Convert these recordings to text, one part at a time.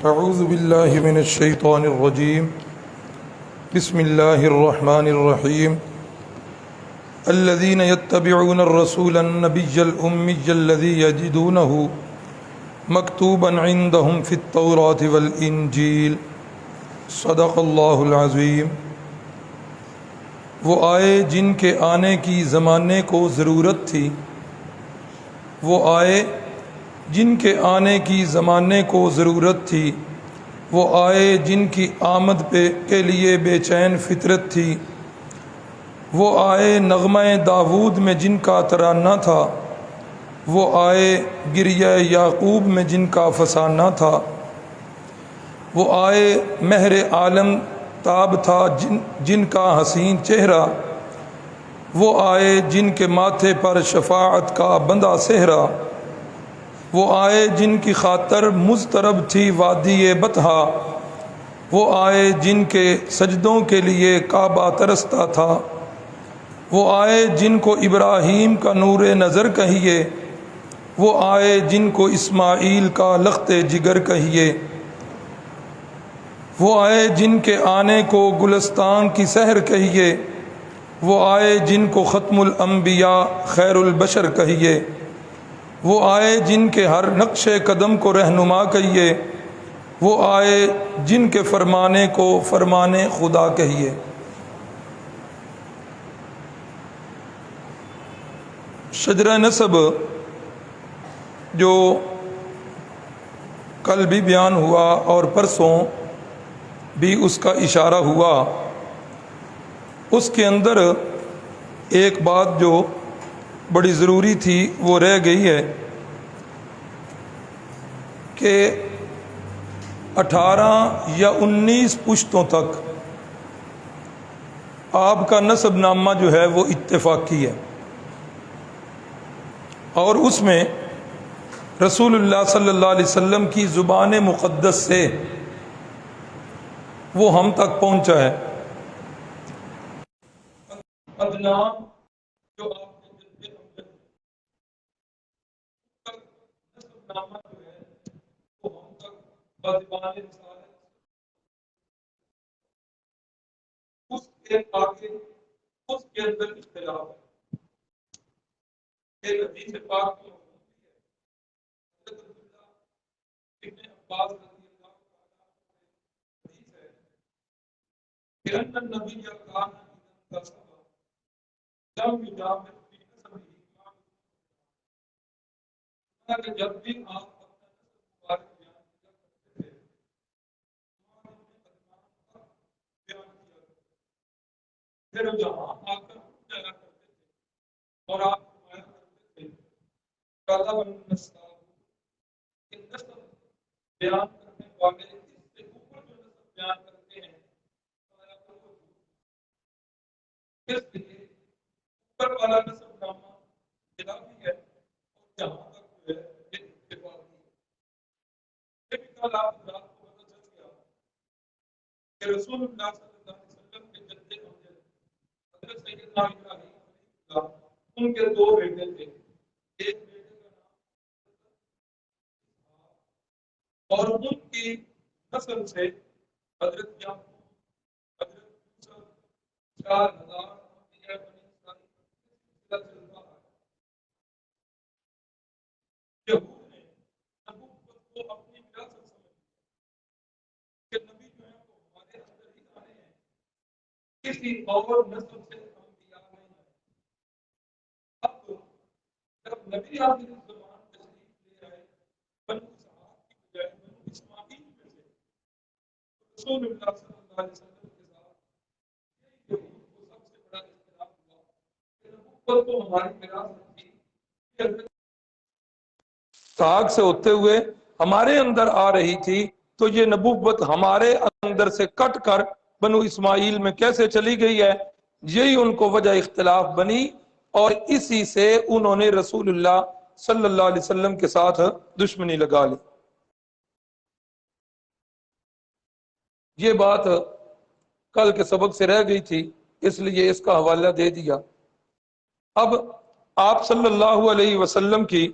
اعوذ باللہ من الشیطان الرجیم بسم اللہ الرحمن الرحیم الذین یتبعون الرسول النبی الأمی الذی یجدونہ مکتوبا عندہم فی التوراة والانجیل صدق اللہ العظیم۔ وہ آئے جن کے آنے کی زمانے کو ضرورت تھی، وہ آئے جن کے آنے کی زمانے کو ضرورت تھی، وہ آئے جن کی آمد کے لیے بے چین فطرت تھی، وہ آئے نغمہ داود میں جن کا ترانہ تھا، وہ آئے گریہ یعقوب میں جن کا فسانہ تھا، وہ آئے مہر عالم تاب تھا جن کا حسین چہرہ، وہ آئے جن کے ماتھے پر شفاعت کا بندہ صحرا، وہ آئے جن کی خاطر مضطرب تھی وادی بطحا، وہ آئے جن کے سجدوں کے لیے کعبہ ترستا تھا، وہ آئے جن کو ابراہیم کا نور نظر کہیے، وہ آئے جن کو اسماعیل کا لخت جگر کہیے، وہ آئے جن کے آنے کو گلستان کی سحر کہیے، وہ آئے جن کو ختم الانبیاء خیر البشر کہیے، وہ آئے جن کے ہر نقش قدم کو رہنما کہیے، وہ آئے جن کے فرمانے کو فرمانے خدا کہیے۔ شجرہ نسب جو کل بھی بیان ہوا اور پرسوں بھی اس کا اشارہ ہوا، اس کے اندر ایک بات جو بڑی ضروری تھی وہ رہ گئی ہے کہ 18 یا 19 پشتوں تک آپ کا نسب نامہ جو ہے وہ اتفاقی ہے، اور اس میں رسول اللہ صلی اللہ علیہ وسلم کی زبان مقدس سے وہ ہم تک پہنچا ہے۔ ادنان جو آپ نسب نامہ جو ہے وہ ہم تک بزبان رسالت، اس کے آگے اس کے اندر اختلاف ہے۔ ایک حدیث پاک میں حضرت عبداللہ ابن عباس رضی اللہ عنہ حدیث ہے کہ ان النبی کان اذا انتصب لم یجامل فی نسبہ، کہ جب بھی آپ اپنا نسب مبارک بیان کیا کرتے تھے بیان کیا کرتے تھے، پھر جہاں آ کر رک جایا کرتے تھے اور آپ فرمایا کرتے تھے طلب النسب، کہ نسب بیان کرنے والے اس سے اوپر جو نسب بیان کرتے ہیں اس لیے اوپر والا نسب نامہ خلافی ہے اور جہاں تک جو ہے یہ اتفاقی ہے۔ یہ بھی کل آپ رات کو پتہ چل گیا کہ رسول اللہ صلی اللہ علیہ وسلم کے جد امجد حضرت سیدنا ابراہیم علیہ السلام، ان کے 2 بیٹے تھے، ایک بیٹے کا نام اور ان کی نسل سے حضرت یعقوب، حضرت یوسف، 4000 انبیاء بنی اسرائیل کا سلسلہ چلتا ہے۔ یہود نے نبوت کو اپنی وراثت سمجھ کہ نبی جو ہے وہ ہمارے اندر ہی آنے ہیں، کسی اور نسل سے انبیاء نہیں ہیں۔ اب جب نبی آخر زمان تشریف لے آئے بنو اسحاق کی بجائے بنو اسماعیل میں سے، رسول اللہ صلی اللہ علیہ وسلم کے ساتھ یہود کو سب سے بڑا اختلاف ہوا کہ نبوت تو ہماری وراثت تھی، ساگ سے ہوتے ہوئے ہمارے اندر آ رہی تھی، تو یہ نبوت ہمارے اندر سے کٹ کر بنو اسماعیل میں کیسے چلی گئی ہے؟ یہی ان کو وجہ اختلاف بنی، اور اسی سے انہوں نے رسول اللہ صلی اللہ علیہ وسلم کے ساتھ دشمنی لگا لی۔ یہ بات کل کے سبق سے رہ گئی تھی، اس لیے اس کا حوالہ دے دیا۔ اب آپ صلی اللہ علیہ وسلم کی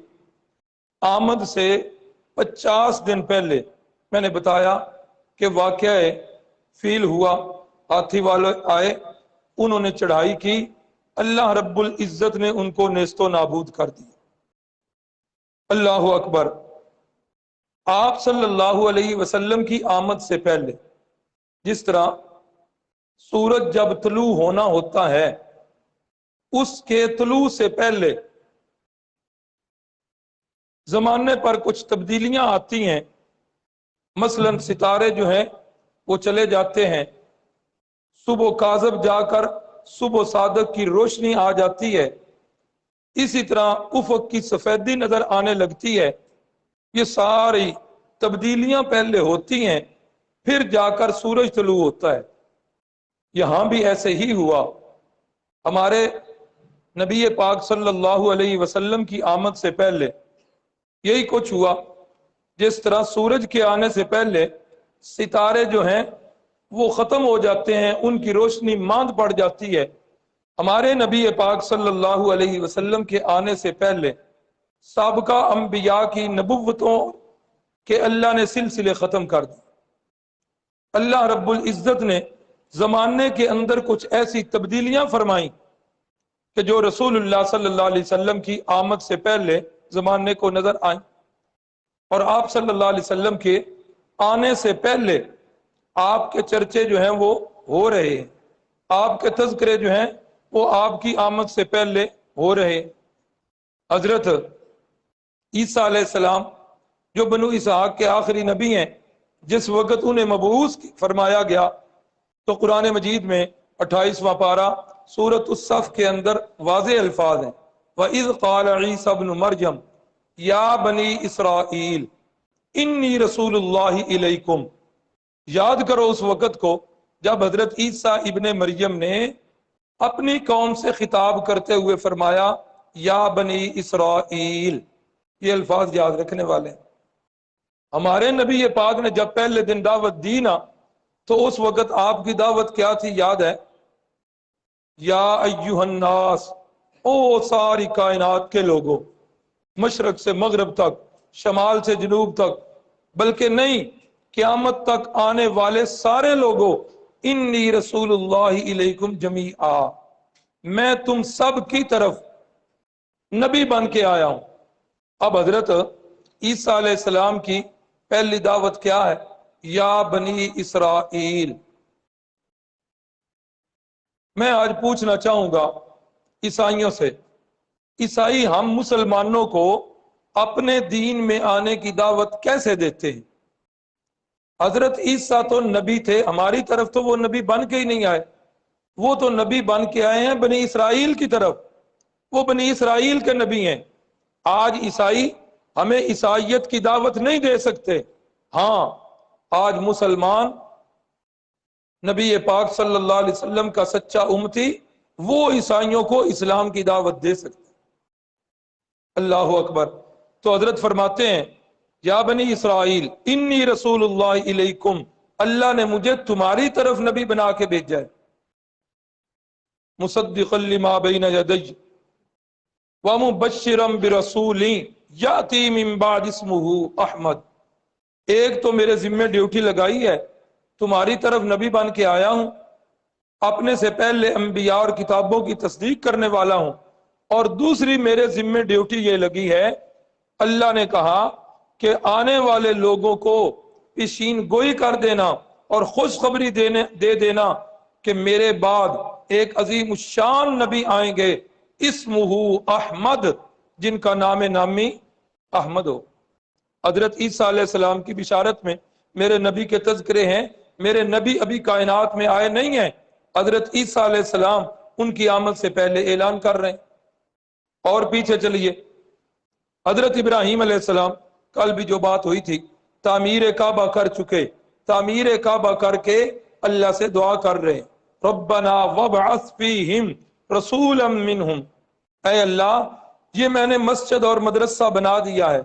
آمد سے 50 دن پہلے میں نے بتایا کہ واقعہ فیل ہوا، ہاتھی والے آئے، انہوں نے چڑھائی کی، اللہ رب العزت نے ان کو نیست و نابود کر دیا۔ اللہ اکبر۔ آپ صلی اللہ علیہ وسلم کی آمد سے پہلے جس طرح سورج جب طلوع ہونا ہوتا ہے، اس کے طلوع سے پہلے زمانے پر کچھ تبدیلیاں آتی ہیں، مثلا ستارے جو ہیں وہ چلے جاتے ہیں، صبح کاذب جا کر صبح صادق کی روشنی آ جاتی ہے، اسی طرح افق کی سفیدی نظر آنے لگتی ہے۔ یہ ساری تبدیلیاں پہلے ہوتی ہیں، پھر جا کر سورج طلوع ہوتا ہے۔ یہاں بھی ایسے ہی ہوا، ہمارے نبی پاک صلی اللہ علیہ وسلم کی آمد سے پہلے یہی کچھ ہوا۔ جس طرح سورج کے آنے سے پہلے ستارے جو ہیں وہ ختم ہو جاتے ہیں، ان کی روشنی ماند پڑ جاتی ہے، ہمارے نبی پاک صلی اللہ علیہ وسلم کے آنے سے پہلے سابقہ انبیاء کی نبوتوں کے اللہ نے سلسلے ختم کر دی۔ اللہ رب العزت نے زمانے کے اندر کچھ ایسی تبدیلیاں فرمائیں کہ جو رسول اللہ صلی اللہ علیہ وسلم کی آمد سے پہلے زمانے کو نظر آئیں، اور آپ صلی اللہ علیہ وسلم کے آنے سے پہلے آپ کے چرچے جو ہیں وہ ہو رہے ہیں، آپ کے تذکرے جو ہیں وہ آپ کی آمد سے پہلے ہو رہے ہیں۔ حضرت عیسیٰ علیہ السلام جو بنو اسحاق کے آخری نبی ہیں، جس وقت انہیں مبعوث فرمایا گیا تو قرآن مجید میں 28واں پارہ سورۃ الصف کے اندر واضح الفاظ ہیں، وَإِذْ قَالَ عِيسَى ابْنُ مَرْيَمَ یا بنی اسرائیل انی رسول اللہ الیکم۔ یاد کرو اس وقت کو جب حضرت عیسیٰ ابن مریم نے اپنی قوم سے خطاب کرتے ہوئے فرمایا یا بنی اسرائیل۔ یہ الفاظ یاد رکھنے والے ہیں۔ ہمارے نبی پاک نے جب پہلے دن دعوت دی نا تو اس وقت آپ کی دعوت کیا تھی یاد ہے؟ یا ایہا الناس، او ساری کائنات کے لوگوں، مشرق سے مغرب تک، شمال سے جنوب تک، بلکہ نہیں قیامت تک آنے والے سارے لوگوں، انی رسول اللہ علیکم جمیعا، میں تم سب کی طرف نبی بن کے آیا ہوں۔ اب حضرت عیسیٰ علیہ السلام کی پہلی دعوت کیا ہے؟ یا بنی اسرائیل۔ میں آج پوچھنا چاہوں گا عیسائیوں سے، عیسائی ہم مسلمانوں کو اپنے دین میں آنے کی دعوت کیسے دیتے ہیں؟ حضرت عیسیٰ تو نبی تھے، ہماری طرف تو وہ نبی بن کے ہی نہیں آئے، وہ تو نبی بن کے آئے ہیں بنی اسرائیل کی طرف، وہ بنی اسرائیل کے نبی ہیں۔ آج عیسائی ہمیں عیسائیت کی دعوت نہیں دے سکتے، ہاں آج مسلمان نبی پاک صلی اللہ علیہ وسلم کا سچا امتی وہ عیسائیوں کو اسلام کی دعوت دے سکتے۔ اللہ اکبر۔ تو حضرت فرماتے ہیں یا بنی اسرائیل انی رسول اللہ علیکم، اللہ نے مجھے تمہاری طرف نبی بنا کے بھیجا ہے، مصدقا لما بین یدی ومبشرا برسول یاتی من بعد اسمہ احمد۔ ایک تو میرے ذمہ ڈیوٹی لگائی ہے، تمہاری طرف نبی بن کے آیا ہوں، اپنے سے پہلے انبیاء اور کتابوں کی تصدیق کرنے والا ہوں، اور دوسری میرے ذمہ ڈیوٹی یہ لگی ہے، اللہ نے کہا کہ آنے والے لوگوں کو پیشین گوئی کر دینا اور خوشخبری دے دینا کہ میرے بعد ایک عظیم الشان نبی آئیں گے، اسمہ احمد، جن کا نام نامی احمد ہو۔ حضرت عیسیٰ علیہ السلام کی بشارت میں میرے نبی کے تذکرے ہیں، میرے نبی ابھی کائنات میں آئے نہیں ہیں، حضرت عیسیٰ علیہ السلام ان کی آمد سے پہلے اعلان کر رہے ہیں۔ اور پیچھے چلیے، حضرت ابراہیم علیہ السلام، کل بھی جو بات ہوئی تھی، تعمیر کعبہ کر چکے، تعمیر کعبہ کر کے اللہ سے دعا کر رہے ہیں، ربنا وابعث فیہم رسولا منہم، اے اللہ یہ میں نے مسجد اور مدرسہ بنا دیا ہے،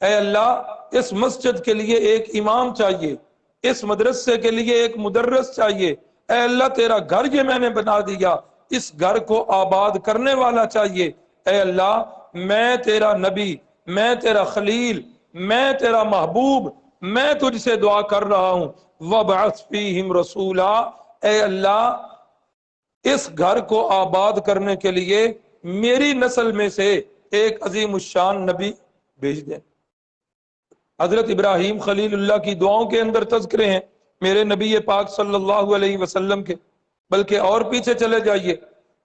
اے اللہ اس مسجد کے لیے ایک امام چاہیے، اس مدرسے کے لیے ایک مدرس چاہیے، اے اللہ تیرا گھر یہ میں نے بنا دیا، اس گھر کو آباد کرنے والا چاہیے، اے اللہ میں تیرا نبی، میں تیرا خلیل، میں تیرا محبوب، میں تجھ سے دعا کر رہا ہوں وَبْعَثْ فِيهِمْ رَسُولًا، اے اللہ اس گھر کو آباد کرنے کے لیے میری نسل میں سے ایک عظیم الشان نبی بھیج دیں۔ حضرت ابراہیم خلیل اللہ کی دعاؤں کے اندر تذکرے ہیں میرے نبی پاک صلی اللہ علیہ وسلم کے، بلکہ اور پیچھے چلے جائیے،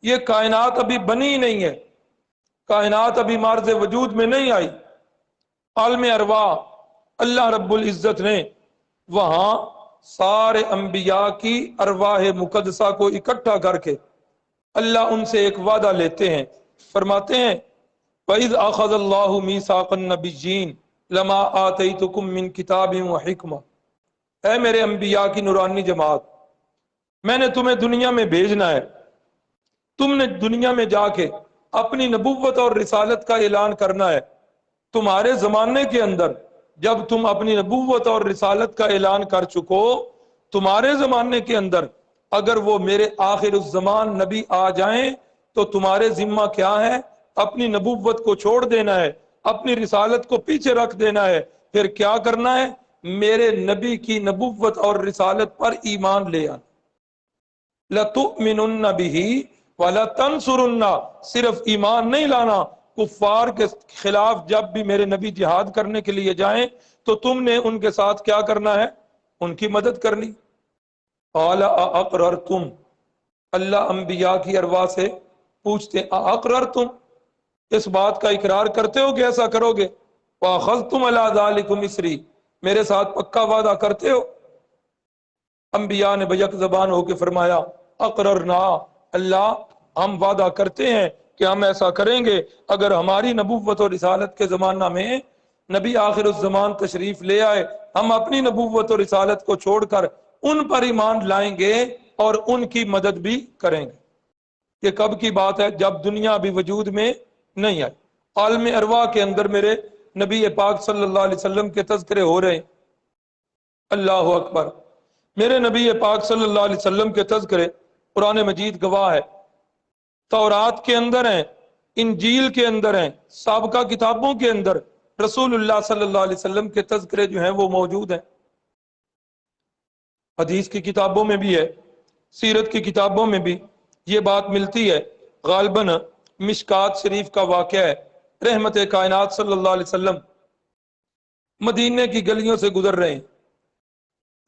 یہ کائنات ابھی بنی ہی نہیں ہے، کائنات ابھی مارز وجود میں نہیں آئی، عالم ارواح اللہ رب العزت نے وہاں سارے انبیاء کی ارواح مقدسہ کو اکٹھا کر کے اللہ ان سے ایک وعدہ لیتے ہیں، فرماتے ہیں وَإِذْ أَخَذَ اللَّهُ مِيثَاقَ النَّبِيِّينَ لَمَا آتَيْتُكُم مِّن كِتَابٍ وَحِكْمَةٍ، اے میرے انبیاء کی نورانی جماعت، میں نے تمہیں دنیا میں بھیجنا ہے، تم نے دنیا میں جا کے اپنی نبوت اور رسالت کا اعلان کرنا ہے۔ تمہارے زمانے کے اندر جب تم اپنی نبوت اور رسالت کا اعلان کر چکو، تمہارے زمانے کے اندر اگر وہ میرے آخر الزمان نبی آ جائیں تو تمہارے ذمہ کیا ہے؟ اپنی نبوت کو چھوڑ دینا ہے، اپنی رسالت کو پیچھے رکھ دینا ہے، پھر کیا کرنا ہے؟ میرے نبی کی نبوت اور رسالت پر ایمان لے آنا۔ لَتُؤْمِنُنَّ بِهِ وَلَتَنْصُرُنَّ، صرف ایمان نہیں لانا، کفار کے خلاف جب بھی میرے نبی جہاد کرنے کے لیے جائیں تو تم نے ان کے ساتھ کیا کرنا ہے؟ ان کی مدد کرنی۔ قَالَ أَأَقْرَرْتُمْ، اللہ انبیاء کی ارواح سے پوچھتے أَأَقْرَرْتُمْ، اس بات کا اقرار کرتے ہو کہ ایسا کرو گے؟ وَأَخَذْتُمْ عَلَىٰ ذَلِكُمْ إِصْرِي، میرے ساتھ پکا وعدہ کرتے ہو؟ انبیاء نے بیک زبان ہو کے فرمایا اقررنا، اللہ ہم وعدہ کرتے ہیں کہ ہم ایسا کریں گے، اگر ہماری نبوت اور رسالت کے زمانہ میں نبی آخر الزمان تشریف لے آئے، ہم اپنی نبوت اور رسالت کو چھوڑ کر ان پر ایمان لائیں گے اور ان کی مدد بھی کریں گے۔ یہ کب کی بات ہے؟ جب دنیا ابھی وجود میں نہیں آئی، عالم ارواح کے اندر میرے نبی پاک صلی اللہ علیہ وسلم کے تذکرے ہو رہے ہیں۔ اللہ اکبر، میرے نبی پاک صلی اللہ علیہ وسلم کے تذکرے قرآن مجید گواہ ہے، تورات کے اندر ہیں، انجیل کے اندر ہیں، سابقہ کتابوں کے اندر رسول اللہ صلی اللہ علیہ وسلم کے تذکرے جو ہیں وہ موجود ہیں۔ حدیث کی کتابوں میں بھی ہے، سیرت کی کتابوں میں بھی یہ بات ملتی ہے۔ غالباً مشکات شریف کا واقعہ ہے، رحمت کائنات صلی اللہ علیہ وسلم مدینے کی گلیوں سے گزر رہے ہیں،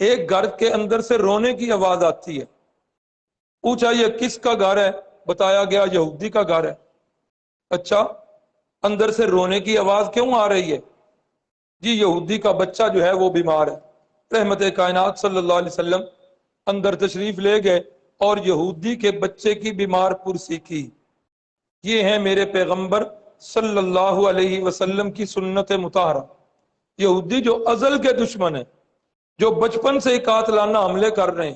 ایک گھر کے اندر سے رونے کی آواز آتی ہے، پوچھا یہ کس کا گھر ہے؟ بتایا گیا یہودی کا گھر ہے۔ اچھا، اندر سے رونے کی آواز کیوں آ رہی ہے؟ جی یہودی کا بچہ جو ہے وہ بیمار ہے۔ رحمت کائنات صلی اللہ علیہ وسلم اندر تشریف لے گئے اور یہودی کے بچے کی بیمار پرسی کی۔ یہ ہیں میرے پیغمبر صلی اللہ علیہ وسلم کی سنت مطہرہ۔ یہودی جو ازل کے دشمن ہیں، جو بچپن سے ہی قاتلانہ حملے کر رہے ہیں،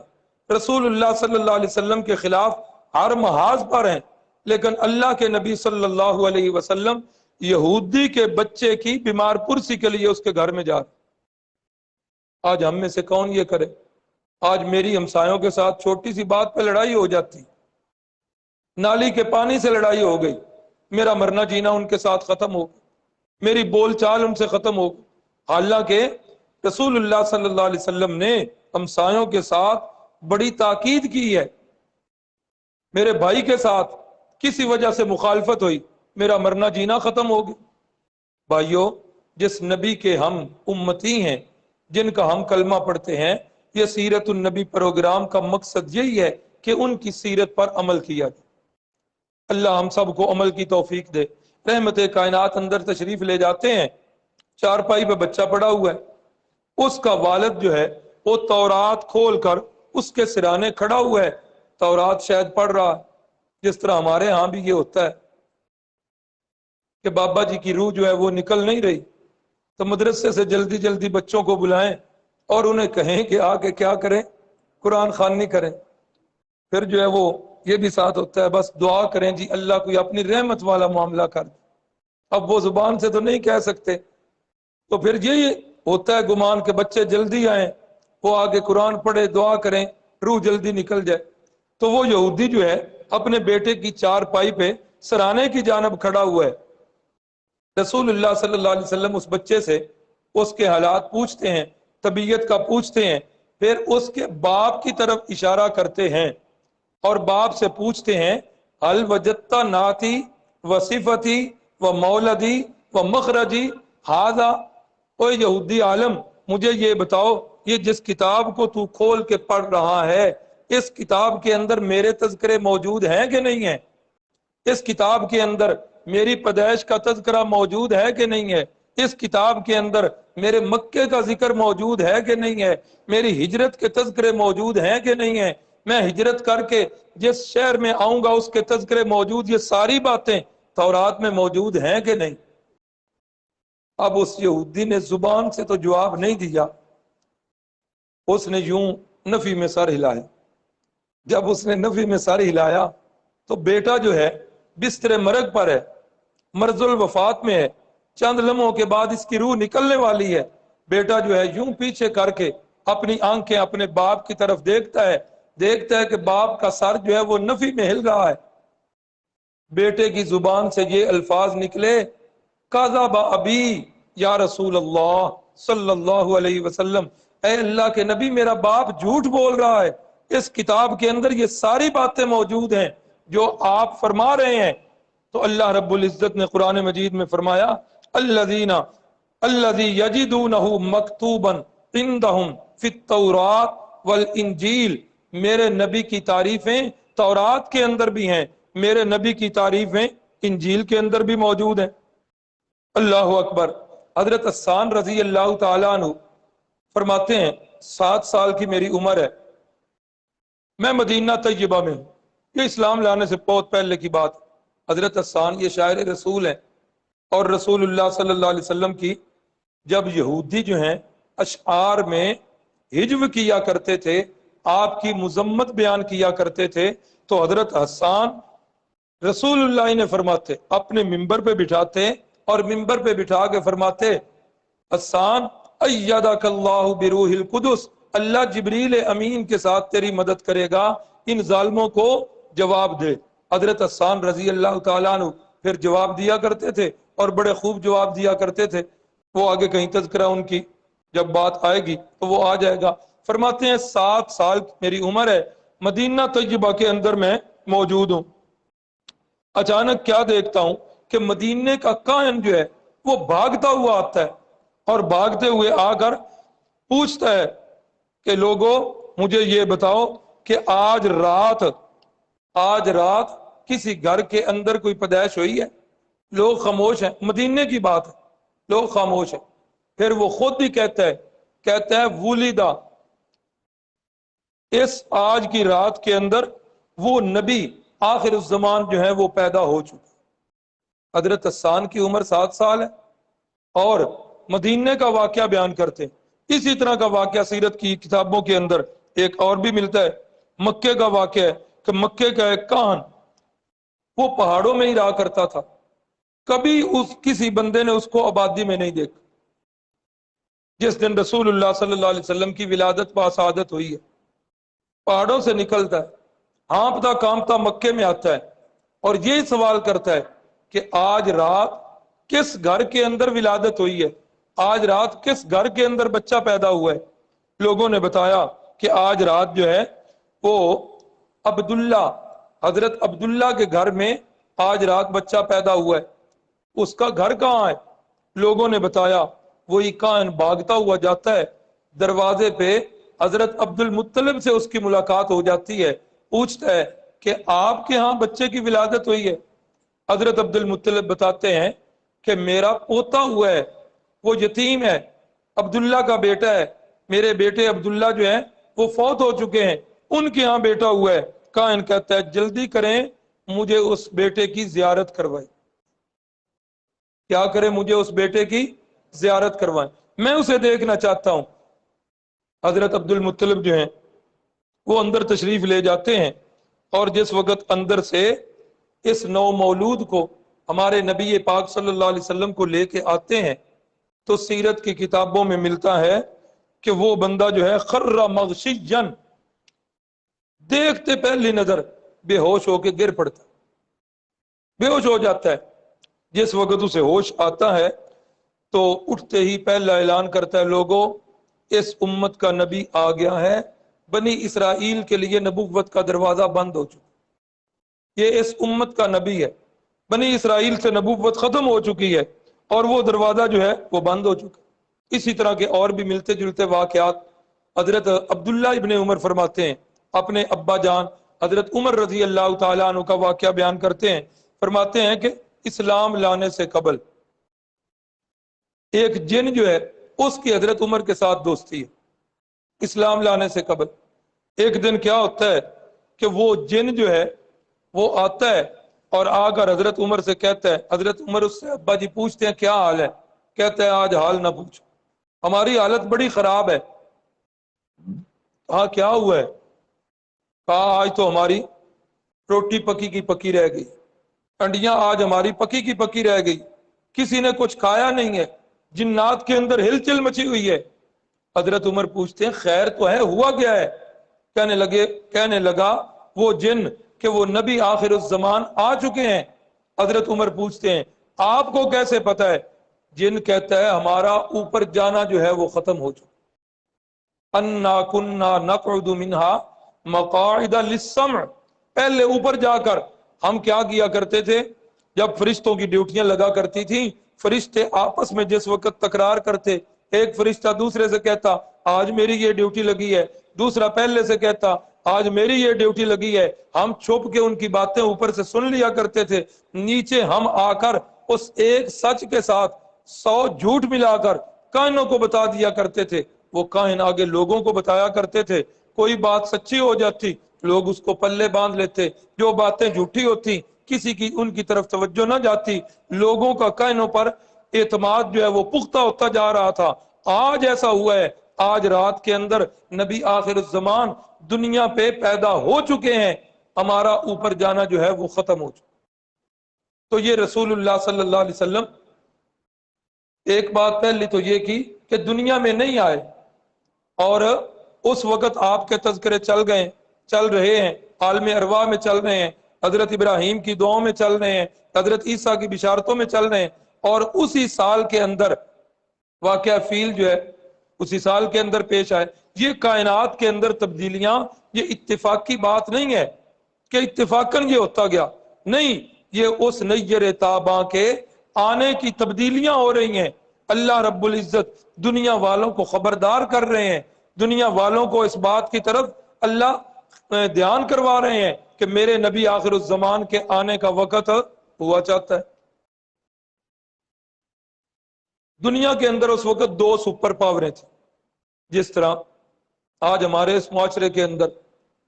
رسول اللہ صلی اللہ علیہ وسلم کے خلاف ہر محاذ پر ہیں، لیکن اللہ کے نبی صلی اللہ علیہ وسلم یہودی کے بچے کی بیمار پرسی کے لیے اس کے گھر میں جا رہے۔ آج ہم میں سے کون یہ کرے؟ آج میری ہمسایوں کے ساتھ چھوٹی سی بات پہ لڑائی ہو جاتی، نالی کے پانی سے لڑائی ہو گئی، میرا مرنا جینا ان کے ساتھ ختم ہو گئی، میری بول چال ان سے ختم ہو گئی، حالانکہ رسول اللہ صلی اللہ علیہ وسلم نے ہمسایوں کے ساتھ بڑی تاکید کی ہے۔ میرے بھائی کے ساتھ کسی وجہ سے مخالفت ہوئی، میرا مرنا جینا ختم ہو گیا۔ بھائیو، جس نبی کے ہم امتی ہیں، جن کا ہم کلمہ پڑھتے ہیں، یہ سیرت النبی پروگرام کا مقصد یہی ہے کہ ان کی سیرت پر عمل کیا جائے۔ اللہ ہم سب کو عمل کی توفیق دے۔ رحمت کائنات اندر تشریف لے جاتے ہیں، چارپائی پہ بچہ پڑا ہوا ہے، اس کا والد جو ہے وہ تورات کھول کر اس کے سرانے کھڑا ہوا ہے، تورات شاید پڑھ رہا ہے، جس طرح ہمارے ہاں بھی یہ ہوتا ہے کہ بابا جی کی روح جو ہے وہ نکل نہیں رہی تو مدرسے سے جلدی جلدی بچوں کو بلائیں اور انہیں کہیں کہ آ کے کیا کریں؟ قرآن خوانی کریں۔ پھر جو ہے وہ یہ بھی ساتھ ہوتا ہے، بس دعا کریں جی اللہ کوئی اپنی رحمت والا معاملہ کر دے۔ اب وہ زبان سے تو نہیں کہہ سکتے، تو پھر یہی ہوتا ہے گمان کہ بچے جلدی آئیں، وہ آگے قرآن پڑھے، دعا کریں، روح جلدی نکل جائے۔ تو وہ یہودی جو ہے اپنے بیٹے کی چارپائی پہ سرانے کی جانب کھڑا ہوا ہے۔ رسول اللہ صلی اللہ علیہ وسلم اس بچے سے اس کے حالات پوچھتے ہیں، طبیعت کا پوچھتے ہیں، پھر اس کے باپ کی طرف اشارہ کرتے ہیں اور باپ سے پوچھتے ہیں حل وجدت ناتی و صفتی و مولدی و مخرجی ہاذا، او یہودی عالم مجھے یہ بتاؤ، یہ جس کتاب کو تو کھول کے پڑھ رہا ہے اس کتاب کے اندر میرے تذکرے موجود ہیں کہ نہیں ہیں؟ اس کتاب کے اندر میری پیدائش کا تذکرہ موجود ہے کہ نہیں ہے؟ اس کتاب کے اندر میرے مکے کا ذکر موجود ہے کہ نہیں ہے؟ میری ہجرت کے تذکرے موجود ہیں کہ نہیں ہیں؟ میں ہجرت کر کے جس شہر میں آؤں گا اس کے تذکرے موجود، یہ ساری باتیں تورات میں موجود ہیں کہ نہیں؟ اب اس یہودی نے زبان سے تو جواب نہیں دیا، اس نے یوں نفی میں سر ہلایا۔ جب اس نے نفی میں سر ہلایا تو بیٹا جو ہے بستر مرگ پر ہے، مرض الوفات میں ہے، چند لمحوں کے بعد اس کی روح نکلنے والی ہے۔ بیٹا جو ہے یوں پیچھے کر کے اپنی آنکھیں اپنے باپ کی طرف دیکھتا ہے کہ باپ کا سر جو ہے وہ نفی میں ہل رہا ہے۔ بیٹے کی زبان سے یہ الفاظ نکلے، کذب ابی یا رسول اللہ صلی اللہ علیہ وسلم، اے اللہ کے نبی میرا باپ جھوٹ بول رہا ہے، اس کتاب کے اندر یہ ساری باتیں موجود ہیں جو آپ فرما رہے ہیں۔ تو اللہ رب العزت نے قرآن مجید میں فرمایا الذی یجدونہ مکتوبا عندہم فی التوراۃ والانجیل، میرے نبی کی تعریفیں تورات کے اندر بھی ہیں، میرے نبی کی تعریفیں انجیل کے اندر بھی موجود ہیں۔ اللہ اکبر۔ حضرت حسان رضی اللہ تعالیٰ عنہ فرماتے ہیں 7 سال کی میری عمر ہے، میں مدینہ طیبہ میں ہوں، یہ اسلام لانے سے بہت پہلے کی بات۔ حضرت حسان یہ شاعر رسول ہیں، اور رسول اللہ صلی اللہ علیہ وسلم کی جب یہودی جو ہیں اشعار میں ہجو کیا کرتے تھے، آپ کی مذمت بیان کیا کرتے تھے، تو حضرت حسان رسول اللہ نے فرماتے اپنے ممبر پہ بٹھاتے اور ممبر پہ بٹھا کے فرماتے حسان ایدک اللہ بروح القدس، اللہ جبریل امین کے ساتھ تیری مدد کرے گا، ان ظالموں کو جواب دے۔ حضرت حسان رضی اللہ تعالیٰ عنہ پھر جواب دیا کرتے تھے اور بڑے خوب جواب دیا کرتے تھے۔ وہ آگے کہیں تذکرہ ان کی جب بات آئے گی تو وہ آ جائے گا۔ فرماتے ہیں 7 سال میری عمر ہے، مدینہ طیبہ کے اندر میں موجود ہوں، اچانک کیا دیکھتا ہوں کہ مدینے کا کاہن جو ہے وہ بھاگتا ہوا آتا ہے اور بھاگتے ہوئے آ کر پوچھتا ہے کہ لوگوں مجھے یہ بتاؤ کہ آج رات کسی گھر کے اندر کوئی پیدائش ہوئی ہے؟ لوگ خاموش ہیں، مدینے کی بات ہے، لوگ خاموش ہیں۔ پھر وہ خود ہی کہتا ہے ولیدہ، اس آج کی رات کے اندر وہ نبی آخر الزمان جو ہے وہ پیدا ہو چکا۔ حضرت حسان کی عمر 7 سال ہے اور مدینے کا واقعہ بیان کرتے ہیں۔ اسی طرح کا واقعہ سیرت کی کتابوں کے اندر ایک اور بھی ملتا ہے، مکے کا واقعہ ہے کہ مکے کا ایک کاہن وہ پہاڑوں میں ہی رہا کرتا تھا، کبھی کسی بندے نے اس کو آبادی میں نہیں دیکھا۔ جس دن رسول اللہ صلی اللہ علیہ وسلم کی ولادت باسعادت ہوئی ہے، پہاڑوں سے نکلتا ہے، ہانپتا کانپتا مکے میں آتا ہے اور یہی سوال کرتا ہے کہ آج رات کس گھر کے اندر ولادت ہوئی ہے، آج رات کس گھر کے اندر بچہ پیدا ہوا ہے۔ لوگوں نے بتایا کہ آج رات جو ہے وہ عبداللہ، حضرت عبداللہ کے گھر میں آج رات بچہ پیدا ہوا ہے۔ اس کا گھر کہاں ہے؟ لوگوں نے بتایا وہی کاہن بھاگتا ہوا جاتا ہے، دروازے پہ حضرت عبد المطلب سے اس کی ملاقات ہو جاتی ہے، پوچھتا ہے کہ آپ کے ہاں بچے کی ولادت ہوئی ہے؟ حضرت عبد المطلب بتاتے ہیں کہ میرا پوتا ہوا ہے، وہ یتیم ہے، عبداللہ کا بیٹا ہے، میرے بیٹے عبداللہ جو ہیں وہ فوت ہو چکے ہیں، ان کے ہاں بیٹا ہوا ہے۔ کاہن کہتا ہے جلدی کریں مجھے اس بیٹے کی زیارت کروائیں، کیا کریں؟ مجھے اس بیٹے کی زیارت کروائیں، میں اسے دیکھنا چاہتا ہوں۔ حضرت عبد المطلب جو ہیں وہ اندر تشریف لے جاتے ہیں اور جس وقت اندر سے اس نو مولود کو ہمارے نبی پاک صلی اللہ علیہ وسلم کو لے کے آتے ہیں تو سیرت کی کتابوں میں ملتا ہے کہ وہ بندہ جو ہے خر مغشین، دیکھتے پہلی نظر بے ہوش ہو کے گر پڑتا، بے ہوش ہو جاتا ہے۔ جس وقت اسے ہوش آتا ہے تو اٹھتے ہی پہلا اعلان کرتا ہے لوگوں اس امت کا نبی آ گیا ہے، بنی اسرائیل کے لیے نبوت کا دروازہ بند ہو چکا، یہ اس امت کا نبی ہے، بنی اسرائیل سے نبوت ختم ہو چکی ہے اور وہ دروازہ جو ہے وہ بند ہو چکا۔ اسی طرح کے اور بھی ملتے جلتے واقعات حضرت عبداللہ ابن عمر فرماتے ہیں، اپنے ابا جان حضرت عمر رضی اللہ تعالیٰ عنہ کا واقعہ بیان کرتے ہیں، فرماتے ہیں کہ اسلام لانے سے قبل ایک جن جو ہے اس کی حضرت عمر کے ساتھ دوستی ہے۔ اسلام لانے سے قبل ایک دن کیا ہوتا ہے کہ وہ جن جو ہے وہ آتا ہے اور آ کر حضرت عمر سے کہتا ہے، حضرت عمر اس سے ابا جی پوچھتے ہیں کیا حال ہے، کہتا ہے آج حال نہ پوچھو، ہماری حالت بڑی خراب ہے۔ ہاں کیا ہوا ہے؟ کہا آج تو ہماری روٹی پکی کی پکی رہ گئی، انڈیاں آج ہماری پکی کی پکی رہ گئی، کسی نے کچھ کھایا نہیں ہے، جنات کے اندر ہلچل مچی ہوئی ہے۔ حضرت عمر پوچھتے ہیں خیر تو ہے، ہوا کیا ہے؟ کہنے لگا وہ جن کہ وہ نبی آخر الزمان آ چکے ہیں۔ حضرت عمر پوچھتے ہیں آپ کو کیسے پتا ہے؟ جن کہتا ہے ہمارا اوپر جانا جو ہے وہ ختم ہو چکا، انا کننا نقعد منها مقاعد للسمع، پہلے اوپر جا کر ہم کیا کیا کرتے تھے؟ جب فرشتوں کی ڈیوٹیاں لگا کرتی تھیں، فرشتے آپس میں جس وقت تکرار کرتے، ایک فرشتہ دوسرے سے کہتا آج میری یہ ڈیوٹی لگی ہے، دوسرا پہلے سے کہتا آج میری یہ ڈیوٹی لگی ہے، ہم چھپ کے ان کی باتیں اوپر سے سن لیا کرتے تھے، نیچے ہم آ کر اس ایک سچ کے ساتھ 100 جھوٹ ملا کر کائنوں کو بتا دیا کرتے تھے، وہ کائن آگے لوگوں کو بتایا کرتے تھے، کوئی بات سچی ہو جاتی لوگ اس کو پلے باندھ لیتے، جو باتیں جھوٹی ہوتی کسی کی ان کی طرف توجہ نہ جاتی، لوگوں کا کائنوں پر اعتماد جو ہے وہ پختہ ہوتا جا رہا تھا۔ آج ایسا ہوا ہے، آج رات کے اندر نبی آخر الزمان دنیا پہ پیدا ہو چکے ہیں، ہمارا اوپر جانا جو ہے وہ ختم ہو چکا۔ تو یہ رسول اللہ صلی اللہ علیہ وسلم ایک بات پہلی تو یہ کی کہ دنیا میں نہیں آئے، اور اس وقت آپ کے تذکرے چل رہے ہیں، عالم ارواح میں چل رہے ہیں، حضرت ابراہیم کی دعاؤں میں چل رہے ہیں، حضرت عیسیٰ کی بشارتوں میں چل رہے ہیں، اور اسی سال کے اندر واقعہ فیل جو ہے اسی سال کے اندر پیش آئے۔ یہ کائنات کے اندر تبدیلیاں یہ اتفاقی بات نہیں ہے کہ اتفاقاً یہ ہوتا گیا، نہیں، یہ اس نیر تاباں کے آنے کی تبدیلیاں ہو رہی ہیں۔ اللہ رب العزت دنیا والوں کو خبردار کر رہے ہیں، دنیا والوں کو اس بات کی طرف اللہ دھیان کروا رہے ہیں کہ میرے نبی آخر الزمان کے آنے کا وقت ہوا چاہتا ہے۔ دنیا کے اندر اس وقت 2 سپر پاوریں تھیں، جس طرح آج ہمارے اس معاشرے کے اندر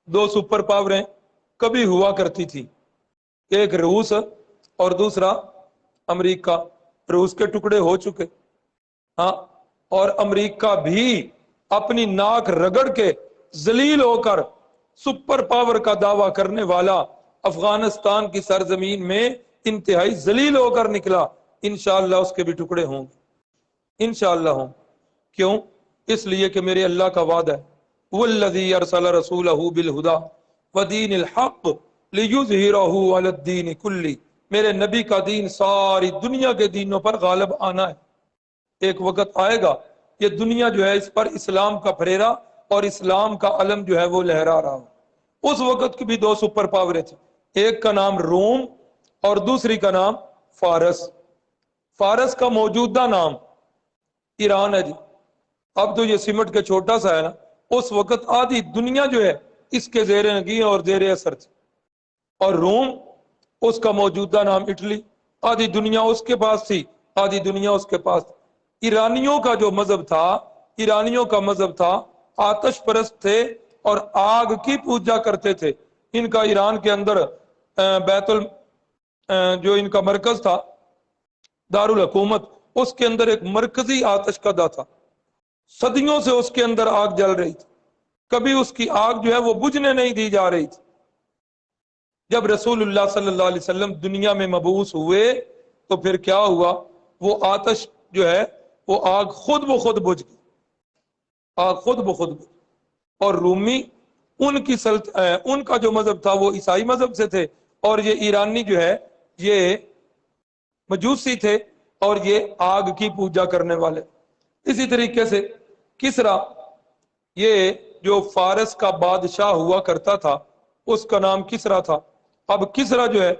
2 سپر پاوریں کبھی ہوا کرتی تھی، ایک روس اور دوسرا امریکہ۔ روس کے ٹکڑے ہو چکے، ہاں، اور امریکہ بھی اپنی ناک رگڑ کے ذلیل ہو کر سپر پاور کا دعویٰ کرنے والا افغانستان کی سرزمین میں انتہائی ذلیل ہو کر نکلا۔ انشاءاللہ اس کے بھی ٹکڑے ہوں گے، انشاءاللہ ہوں۔ کیوں؟ اس لیے کہ میرے اللہ کا وعدہ ہے، والذی ارسل رسولہ بالہدی ودین الحق لیظہرہ علی الدین کلہ، میرے نبی کا دین ساری دنیا کے دینوں پر غالب آنا ہے۔ ایک وقت آئے گا یہ دنیا جو ہے اس پر اسلام کا پھریرا اور اسلام کا علم جو ہے وہ لہرا رہا ہو۔ اس وقت کی بھی 2 سپر پاوریں تھیں، ایک کا نام روم اور دوسری کا نام فارس۔ فارس کا موجودہ نام ایران ہے جی، اب تو یہ سمٹ کے چھوٹا سا ہے نا، اس وقت آدھی دنیا جو ہے اس کے زیر نگین اور زیر اثر تھی۔ اور روم اس کا موجودہ نام اٹلی، آدھی دنیا اس کے پاس تھی، آدھی دنیا اس کے پاس تھی۔ ایرانیوں کا جو مذہب تھا، ایرانیوں کا مذہب تھا، آتش پرست تھے اور آگ کی پوجا کرتے تھے۔ ان کا ایران کے اندر جو ان کا مرکز تھا دارالحکومت، اس کے اندر ایک مرکزی آتش کدہ تھا، صدیوں سے اس کے اندر آگ جل رہی تھی، کبھی اس کی آگ جو ہے وہ بجھنے نہیں دی جا رہی تھی۔ جب رسول اللہ صلی اللہ علیہ وسلم دنیا میں مبعوث ہوئے تو پھر کیا ہوا؟ وہ آتش جو ہے وہ آگ خود بخود بجھ گئی، آگ خود بخود بجھ گئی۔ اور رومی ان کا جو مذہب تھا وہ عیسائی مذہب سے تھے، اور یہ ایرانی جو ہے یہ مجوسی تھے اور یہ آگ کی پوجا کرنے والے۔ اسی طریقے سے کسرا یہ جو فارس کا بادشاہ ہوا کرتا تھا اس کا نام کسرا تھا. اب کسرا جو ہے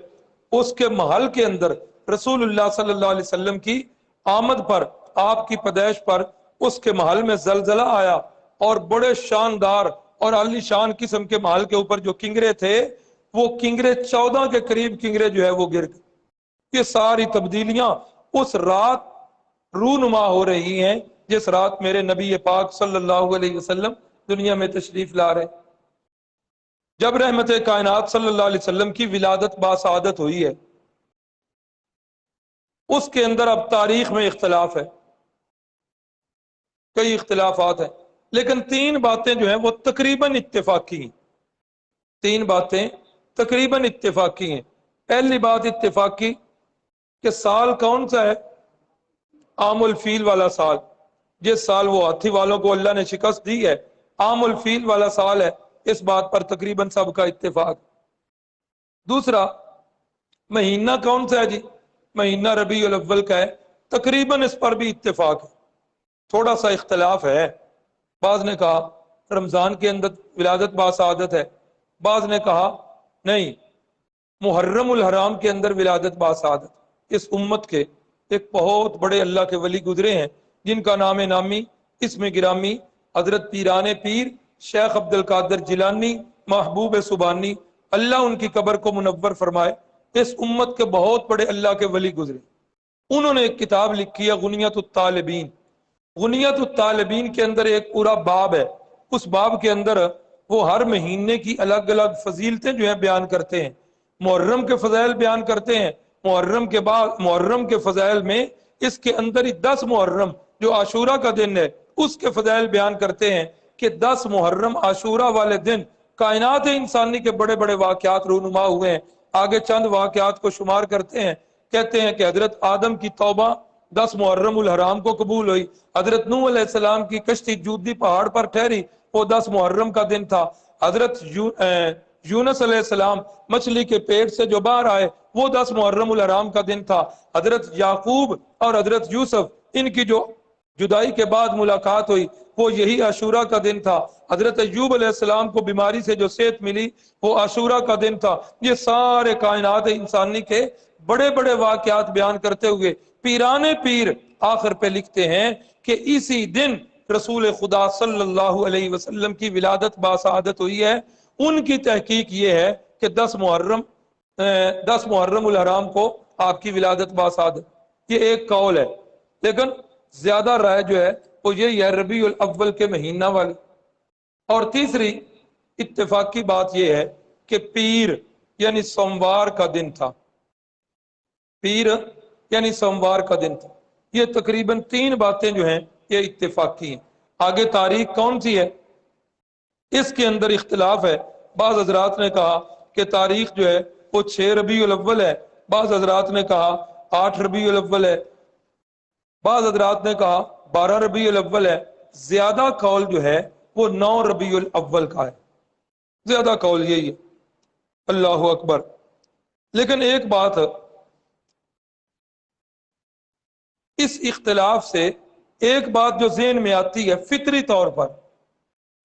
اس کے محل کے اندر رسول اللہ صلی اللہ علیہ وسلم کی آمد پر، آپ کی پیدائش پر اس کے محل میں زلزلہ آیا اور بڑے شاندار اور عالی شان قسم کے محل کے اوپر جو کنگرے تھے وہ کنگرے 14 کے قریب کنگرے جو ہے وہ گر گئے. یہ ساری تبدیلیاں اس رات رونما ہو رہی ہیں جس رات میرے نبی پاک صلی اللہ علیہ وسلم دنیا میں تشریف لا رہے. جب رحمت کائنات صلی اللہ علیہ وسلم کی ولادت باسعادت ہوئی ہے اس کے اندر اب تاریخ میں اختلاف ہے، کئی اختلافات ہیں، لیکن 3 باتیں جو ہیں وہ تقریباً اتفاقی ہیں. 3 باتیں تقریباً اتفاقی ہیں. پہلی بات اتفاقی کہ سال کون سا ہے؟ عام الفیل والا سال. جس سال وہ ہاتھی والوں کو اللہ نے شکست دی ہے عام الفیل والا سال ہے، اس بات پر تقریباً سب کا اتفاق. دوسرا مہینہ کون سا ہے جی؟ مہینہ ربیع الاول کا ہے، تقریباً اس پر بھی اتفاق ہے. تھوڑا سا اختلاف ہے، بعض نے کہا رمضان کے اندر ولادت باسعادت ہے، بعض نے کہا نہیں محرم الحرام کے اندر ولادت باسعادت. اس امت کے ایک بہت بڑے اللہ کے ولی گزرے ہیں جن کا نام نامی اسم گرامی حضرت پیران پیر شیخ عبد القادر جیلانی محبوب سبحانی، اللہ ان کی قبر کو منور فرمائے. اس امت کے بہت بڑے اللہ کے ولی گزرے. انہوں نے ایک کتاب لکھی ہے غنیت الطالبین. غنیت الطالبین کے اندر ایک پورا باب ہے، اس باب کے اندر وہ ہر مہینے کی الگ الگ فضیلتیں جو ہیں بیان کرتے ہیں. محرم کے فضائل بیان کرتے ہیں. محرم کے بعد محرم کے فضائل میں اس کے اندر ہی 10 محرم جو عاشورہ کا دن ہے اس کے فضائل بیان کرتے ہیں کہ 10 محرم عاشورہ والے دن کائنات انسانی کے بڑے بڑے واقعات رونما ہوئے ہیں. آگے چند واقعات کو شمار کرتے ہیں، کہتے ہیں کہ حضرت آدم کی توبہ 10 محرم الحرام کو قبول ہوئی. حضرت نوح علیہ السلام کی کشتی جودی پہاڑ پر ٹھہری، وہ 10 محرم کا دن تھا. حضرت یونس علیہ السلام مچھلی کے پیٹ سے جو باہر آئے وہ 10 محرم الحرام کا دن تھا. حضرت یعقوب اور حضرت یوسف ان کی جو جدائی کے بعد ملاقات ہوئی وہ یہی عاشورہ کا دن تھا. حضرت ایوب علیہ السلام کو بیماری سے جو صحت ملی وہ عاشورہ کا دن تھا. یہ سارے کائنات انسانی کے بڑے بڑے واقعات بیان کرتے ہوئے پیرانے پیر آخر پہ لکھتے ہیں کہ اسی دن رسول خدا صلی اللہ علیہ وسلم کی ولادت باسعادت ہوئی ہے. ان کی تحقیق یہ ہے کہ 10 محرم الحرام کو آپ کی ولادت باسعادت. یہ ایک قول ہے، لیکن زیادہ رائے جو ہے وہ یہی ہے ربیع الاول کے مہینہ والی. اور تیسری اتفاقی بات یہ ہے کہ پیر یعنی سوموار کا دن تھا. پیر یعنی سوموار کا دن تھا. یہ تقریباً 3 باتیں جو ہیں یہ اتفاقی ہیں. آگے تاریخ کون سی ہے اس کے اندر اختلاف ہے. بعض حضرات نے کہا کہ تاریخ جو ہے وہ 6 ربیع الاول ہے، بعض حضرات نے کہا 8 ربیع الاول ہے، بعض حضرات نے کہا 12 ربیع الاول ہے. زیادہ قول جو ہے وہ 9 ربیع الاول کا ہے. زیادہ قول یہی ہے. اللہ اکبر. لیکن ایک بات اس اختلاف سے ایک بات جو ذہن میں آتی ہے فطری طور پر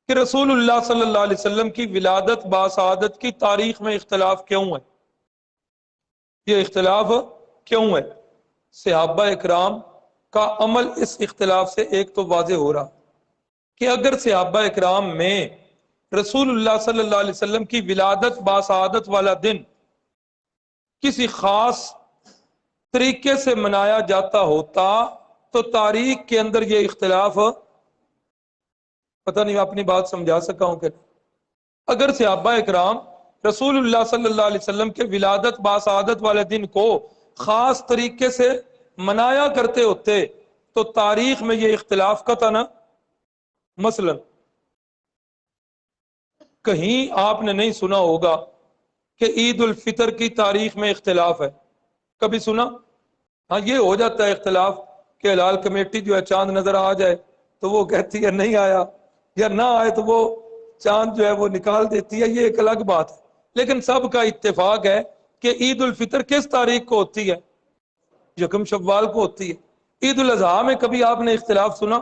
کہ رسول اللہ صلی اللہ علیہ وسلم کی ولادت باسعادت کی تاریخ میں اختلاف کیوں ہے؟ یہ اختلاف کیوں ہے؟ صحابہ اکرام کا عمل اس اختلاف سے ایک تو واضح ہو رہا کہ اگر صحابہ اکرام میں رسول اللہ صلی اللہ علیہ وسلم کی ولادت باسعادت والا دن کسی خاص طریقے سے منایا جاتا ہوتا تو تاریخ کے اندر یہ اختلاف، پتہ نہیں اپنی بات سمجھا سکا ہوں کہ اگر صحابہ اکرام رسول اللہ صلی اللہ علیہ وسلم کے ولادت باسعادت والے دن کو خاص طریقے سے منایا کرتے ہوتے تو تاریخ میں یہ اختلاف قطعاً مثلا کہیں آپ نے نہیں سنا ہوگا کہ عید الفطر کی تاریخ میں اختلاف ہے. کبھی سنا؟ ہاں یہ ہو جاتا ہے اختلاف کہ ہلال کمیٹی جو ہے چاند نظر آ جائے تو وہ کہتی ہے نہیں آیا، یا نہ آئے تو وہ چاند جو ہے وہ نکال دیتی ہے. یہ ایک الگ بات ہے. لیکن سب کا اتفاق ہے کہ عید الفطر کس تاریخ کو ہوتی ہے؟ یکم شوال کو ہوتی ہے. عید الاضحیٰ میں کبھی آپ نے اختلاف سنا؟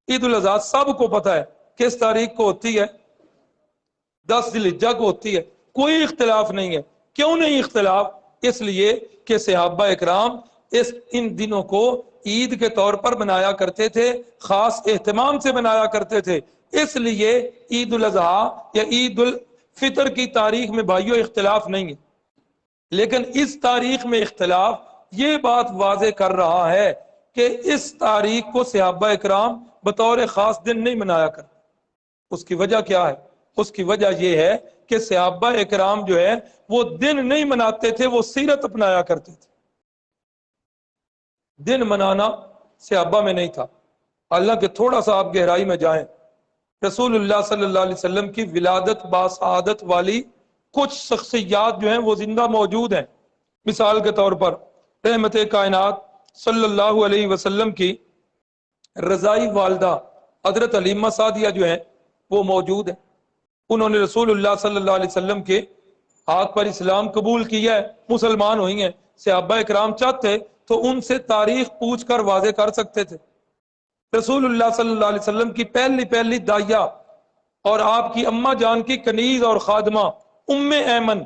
عید الاضحیٰ سب کو پتہ ہے کس تاریخ کو ہوتی ہے، 10 ذی الحجہ کو ہوتی ہے، کوئی اختلاف نہیں ہے۔ کیوں نہیں اختلاف؟ اس لیے کہ صحابہ اکرام ان دنوں کو عید کے طور پر منایا کرتے تھے، خاص اہتمام سے منایا کرتے تھے۔ اس لیے عید الاضحیٰ یا عید الفطر کی تاریخ میں بھائیوں اختلاف نہیں ہے، لیکن اس تاریخ میں اختلاف یہ بات واضح کر رہا ہے کہ اس تاریخ کو صحابہ اکرام بطور خاص دن نہیں منایا کرتے۔ اس کی وجہ کیا ہے؟ اس کی وجہ یہ ہے کہ صحابہ اکرام جو ہے وہ دن نہیں مناتے تھے، وہ سیرت اپنایا کرتے تھے۔ دن منانا صحابہ میں نہیں تھا۔ حالانکہ تھوڑا سا آپ گہرائی میں جائیں، رسول اللہ صلی اللہ علیہ وسلم کی ولادت باسعادت والی کچھ شخصیات جو ہیں وہ زندہ موجود ہیں۔ مثال کے طور پر رحمت کائنات صلی اللہ علیہ وسلم کی رضائی والدہ حضرت حلیمہ سعدیہ جو ہیں وہ موجود ہیں۔ انہوں نے رسول اللہ صلی اللہ علیہ وسلم کے ہاتھ پر اسلام قبول کیا ہے، مسلمان ہوئی ہیں۔ صحابہ اکرام چاہتے تو ان سے تاریخ پوچھ کر واضح کر سکتے تھے۔ رسول اللہ صلی اللہ علیہ وسلم کی پہلی داعیہ اور آپ کی اماں جان کی کنیز اور خادمہ ام ایمن،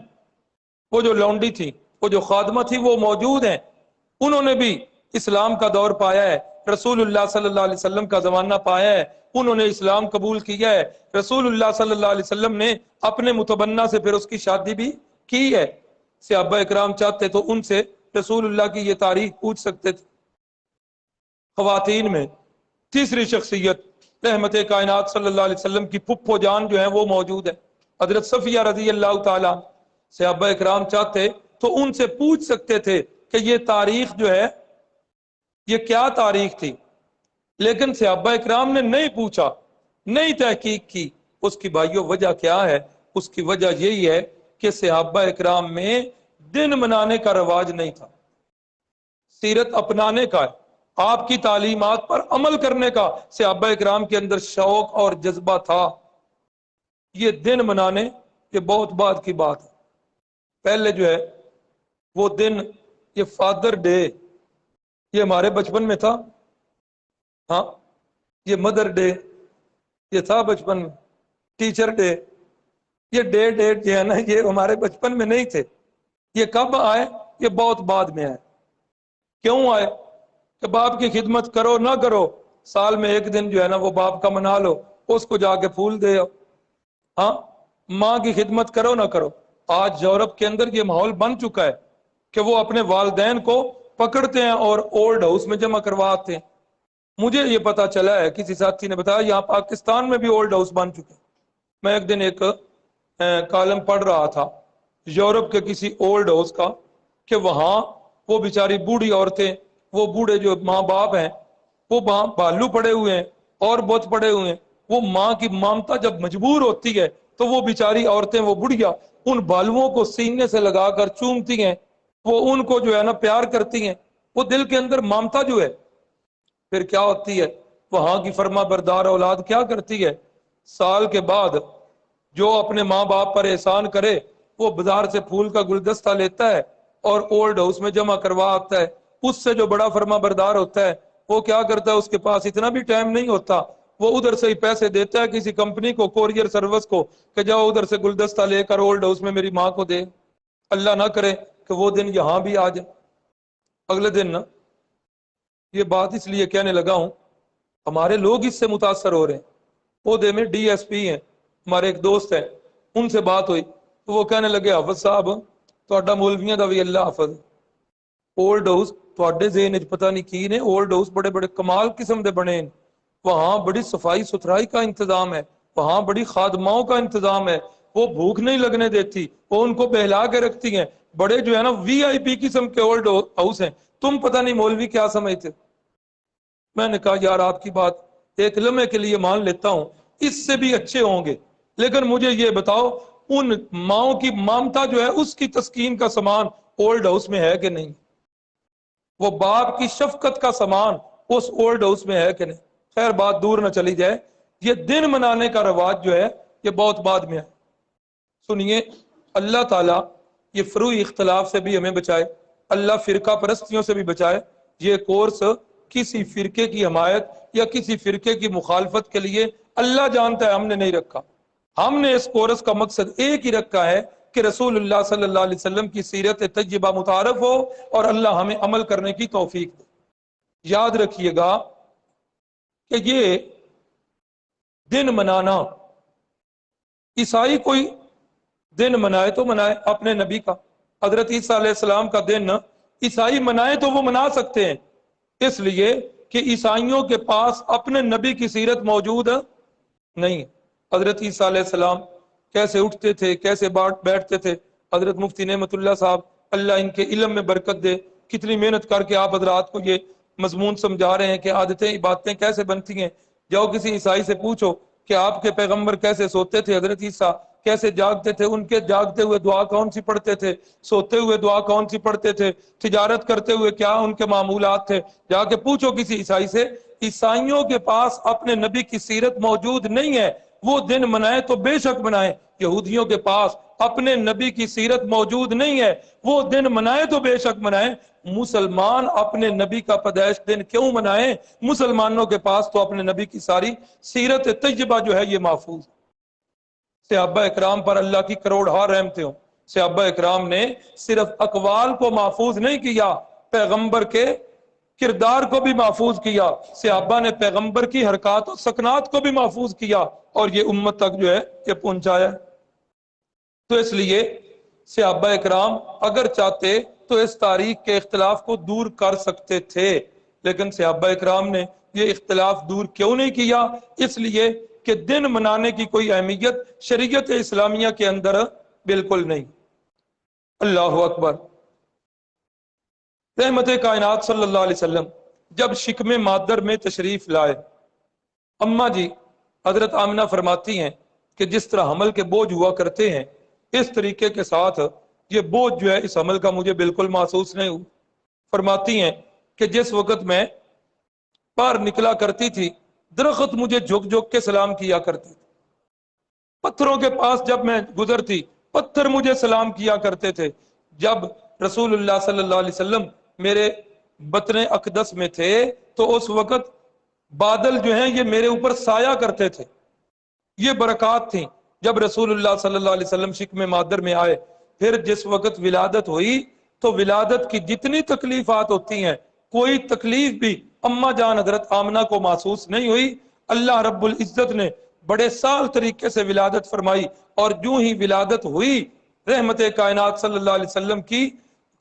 وہ جو لونڈی تھی، وہ جو خادمہ تھی، وہ موجود ہیں۔ انہوں نے بھی اسلام کا دور پایا ہے، رسول اللہ صلی اللہ علیہ وسلم کا زمانہ پایا ہے، انہوں نے اسلام قبول کیا ہے۔ رسول اللہ صلی اللہ علیہ وسلم نے اپنے متبنہ سے پھر اس کی شادی بھی کی ہے۔ صحابہ اکرام چاہتے تو ان سے رسول اللہ کی یہ تاریخ پوچھ سکتے تھے۔ خواتین میں تیسری شخصیت رحمت کائنات صلی اللہ علیہ وسلم کی پھپھو جان جو ہیں وہ موجود ہے، حضرت صفیہ رضی اللہ تعالی۔ صحابہ اکرام چاہتے تو ان سے پوچھ سکتے تھے کہ یہ تاریخ جو ہے یہ کیا تاریخ تھی، لیکن صحابہ اکرام نے نہیں پوچھا، نہیں تحقیق کی۔ اس کی بھائیوں وجہ کیا ہے؟ اس کی وجہ یہی ہے کہ صحابہ اکرام میں دن منانے کا رواج نہیں تھا، سیرت اپنانے کا، آپ کی تعلیمات پر عمل کرنے کا صحابہ اکرام کے اندر شوق اور جذبہ تھا۔ یہ دن منانے یہ بہت بعد کی بات ہے۔ پہلے جو ہے وہ دن، یہ فادر ڈے یہ ہمارے بچپن میں تھا، ہاں یہ مدر ڈے یہ تھا بچپن میں، ٹیچر ڈے، یہ ڈیٹ جو ہے نا یہ ہمارے بچپن میں نہیں تھے۔ یہ کب آئے؟ یہ بہت بعد میں آئے۔ کیوں آئے؟ کہ باپ کی خدمت کرو نہ کرو، سال میں ایک دن جو ہے نا وہ باپ کا منا لو، اس کو جا کے پھول دے آؤ۔ ہاں ماں کی خدمت کرو نہ کرو۔ آج یورپ کے اندر یہ ماحول بن چکا ہے کہ وہ اپنے والدین کو پکڑتے ہیں اور اولڈ ہاؤس میں جمع کرواتے ہیں۔ مجھے یہ پتا چلا ہے، کسی ساتھی نے بتایا یہاں پاکستان میں بھی اولڈ ہاؤس بن چکے۔ میں ایک دن ایک کالم پڑھ رہا تھا یورپ کے کسی اولڈ ہاؤس کا، کہ وہاں وہ بیچاری بوڑھی عورتیں، وہ بوڑھے جو ماں باپ ہیں، وہ بھالو پڑے ہوئے ہیں اور بت پڑے ہوئے ہیں، وہ ماں کی مامتا جب مجبور ہوتی ہے تو وہ بیچاری عورتیں، وہ بڑھیا ان بالوؤں کو سینے سے لگا کر چومتی ہیں، وہ ان کو جو ہے نا پیار کرتی ہیں، وہ دل کے اندر مامتا جو ہے۔ پھر کیا ہوتی ہے؟ وہاں کی فرما بردار اولاد کیا کرتی ہے؟ سال کے بعد جو اپنے ماں باپ پر احسان کرے وہ بازار سے پھول کا گلدستہ لیتا ہے اور اولڈ ہاؤس میں جمع کروا آتا ہے۔ اس سے جو بڑا فرما بردار ہوتا ہے وہ کیا کرتا ہے؟ اس کے پاس اتنا بھی ٹائم نہیں ہوتا، وہ ادھر سے ہی پیسے دیتا ہے کسی کمپنی کو، کوریئر سروس کو، کہ جاؤ ادھر سے گلدستہ لے کر اولڈ ہاؤس میں میری ماں کو دے۔ اللہ نہ کرے کہ وہ دن یہاں بھی آ جائے۔ اگلے دن نا، یہ بات اس لیے کہنے لگا ہوں، ہمارے لوگ اس سے متاثر ہو رہے ہیں۔ عہدے میں ڈی ایس پی ہیں، ہمارے ایک دوست ہیں، ان سے بات ہوئی تو وہ کہنے لگے حافظ صاحب تہاڈا مولویاں دا بھی اللہ حافظ، اولڈ ہاؤس تہاڈے ذہن وچ پتہ نہیں کی نے، اولڈ ہاؤس بڑے بڑے کمال قسم دے بنے ہیں، وہاں بڑی صفائی ستھرائی کا انتظام ہے، وہاں بڑی خادماؤں کا انتظام ہے، وہ بھوک نہیں لگنے دیتی، وہ ان کو بہلا کے رکھتی ہیں، بڑے جو ہے نا وی آئی پی قسم کے اولڈ ہاؤس ہیں، تم پتہ نہیں مولوی کیا سمجھتے۔ میں نے کہا یار آپ کی بات ایک لمحے کے لیے مان لیتا ہوں، اس سے بھی اچھے ہوں گے، لیکن مجھے یہ بتاؤ ان ماؤں کی مامتا جو ہے اس کی تسکین کا سامان اولڈ ہاؤس میں ہے کہ نہیں؟ وہ باپ کی شفقت کا سامان اس اولڈ ہاؤس میں ہے کہ نہیں؟ خیر بات دور نہ چلی جائے، یہ دن منانے کا رواج جو ہے یہ بہت بعد میں ہے۔ سنیے، اللہ تعالیٰ یہ فروعی اختلاف سے بھی ہمیں بچائے، اللہ فرقہ پرستیوں سے بھی بچائے۔ یہ کورس کسی فرقے کی حمایت یا کسی فرقے کی مخالفت کے لیے، اللہ جانتا ہے ہم نے نہیں رکھا۔ ہم نے اس کورس کا مقصد ایک ہی رکھا ہے کہ رسول اللہ صلی اللہ علیہ وسلم کی سیرت طیبہ متعارف ہو اور اللہ ہمیں عمل کرنے کی توفیق دے۔ یاد رکھیے گا کہ یہ دن منانا، عیسائی کوئی دن منائے تو منائے اپنے نبی کا، حضرت عیسیٰ علیہ السلام کا دن عیسائی منائے تو وہ منا سکتے ہیں، اس لیے کہ عیسائیوں کے پاس اپنے نبی کی سیرت موجود نہیں ہے۔ حضرت عیسیٰ علیہ السلام کیسے اٹھتے تھے، کیسے بیٹھتے تھے، حضرت مفتی نعمت اللہ صاحب اللہ ان کے علم میں برکت دے، کتنی محنت کر کے آپ حضرات کو یہ مضمون سمجھا رہے ہیں کہ عادتیں عبادتیں کیسے بنتی ہیں۔ جاؤ کسی عیسائی سے پوچھو کہ آپ کے پیغمبر کیسے سوتے تھے، حضرت عیسیٰ کیسے جاگتے تھے، ان کے جاگتے ہوئے دعا کون سی پڑھتے تھے، سوتے ہوئے دعا کون سی پڑھتے تھے، تجارت کرتے ہوئے کیا ان کے معمولات تھے، جا کے پوچھو کسی عیسائی سے۔ عیسائیوں کے پاس اپنے نبی کی سیرت موجود نہیں ہے، وہ دن منائے تو بے شک منائے۔ یہودیوں کے پاس اپنے نبی کی سیرت موجود نہیں ہے، وہ دن منائے تو بے شک منائے۔ مسلمان اپنے نبی کا پیدائش دن کیوں منائے؟ مسلمانوں کے پاس تو اپنے نبی کی ساری سیرت طیبہ جو ہے یہ محفوظ ہے۔ صحابہ اکرام پر اللہ کی کروڑہا رحمتیں ہوں۔ صحابہ اکرام نے صرف اقوال کو محفوظ نہیں کیا، پیغمبر کے کردار کو بھی محفوظ کیا۔ صحابہ نے پیغمبر کی حرکات و سکنات کو بھی محفوظ کیا اور یہ امت تک جو ہے یہ پہنچایا۔ تو اس لیے صحابہ اکرام اگر چاہتے تو اس تاریخ کے اختلاف کو دور کر سکتے تھے، لیکن صحابہ اکرام نے یہ اختلاف دور کیوں نہیں کیا؟ اس لیے کہ دن منانے کی کوئی اہمیت شریعت اسلامیہ کے اندر بالکل نہیں۔ اللہ اکبر۔ رحمت کائنات صلی اللہ علیہ وسلم جب شکم مادر میں تشریف لائے، اماں جی حضرت آمنہ فرماتی ہیں کہ جس طرح حمل کے بوجھ ہوا کرتے ہیں اس طریقے کے ساتھ یہ بوجھ جو ہے اس حمل کا مجھے بالکل محسوس نہیں ہوا۔ فرماتی ہیں کہ جس وقت میں باہر نکلا کرتی تھی درخت مجھے جھک جھک کے سلام کیا کرتے تھے، پتھروں کے پاس جب میں گزرتی پتھر مجھے سلام کیا کرتے تھے۔ جب رسول اللہ صلی اللہ علیہ وسلم میرے بطن اقدس میں تھے تو اس وقت بادل جو ہیں یہ میرے اوپر سایہ کرتے تھے، یہ برکات تھیں۔ جب رسول اللہ صلی اللہ علیہ وسلم شکم مادر میں آئے، پھر جس وقت ولادت ہوئی تو ولادت کی جتنی تکلیفات ہوتی ہیں کوئی تکلیف بھی اماں جان حضرت آمنہ کو محسوس نہیں ہوئی۔ اللہ رب العزت نے بڑے سال طریقے سے ولادت فرمائی، اور جو ہی ولادت ہوئی رحمت کائنات صلی اللہ علیہ وسلم کی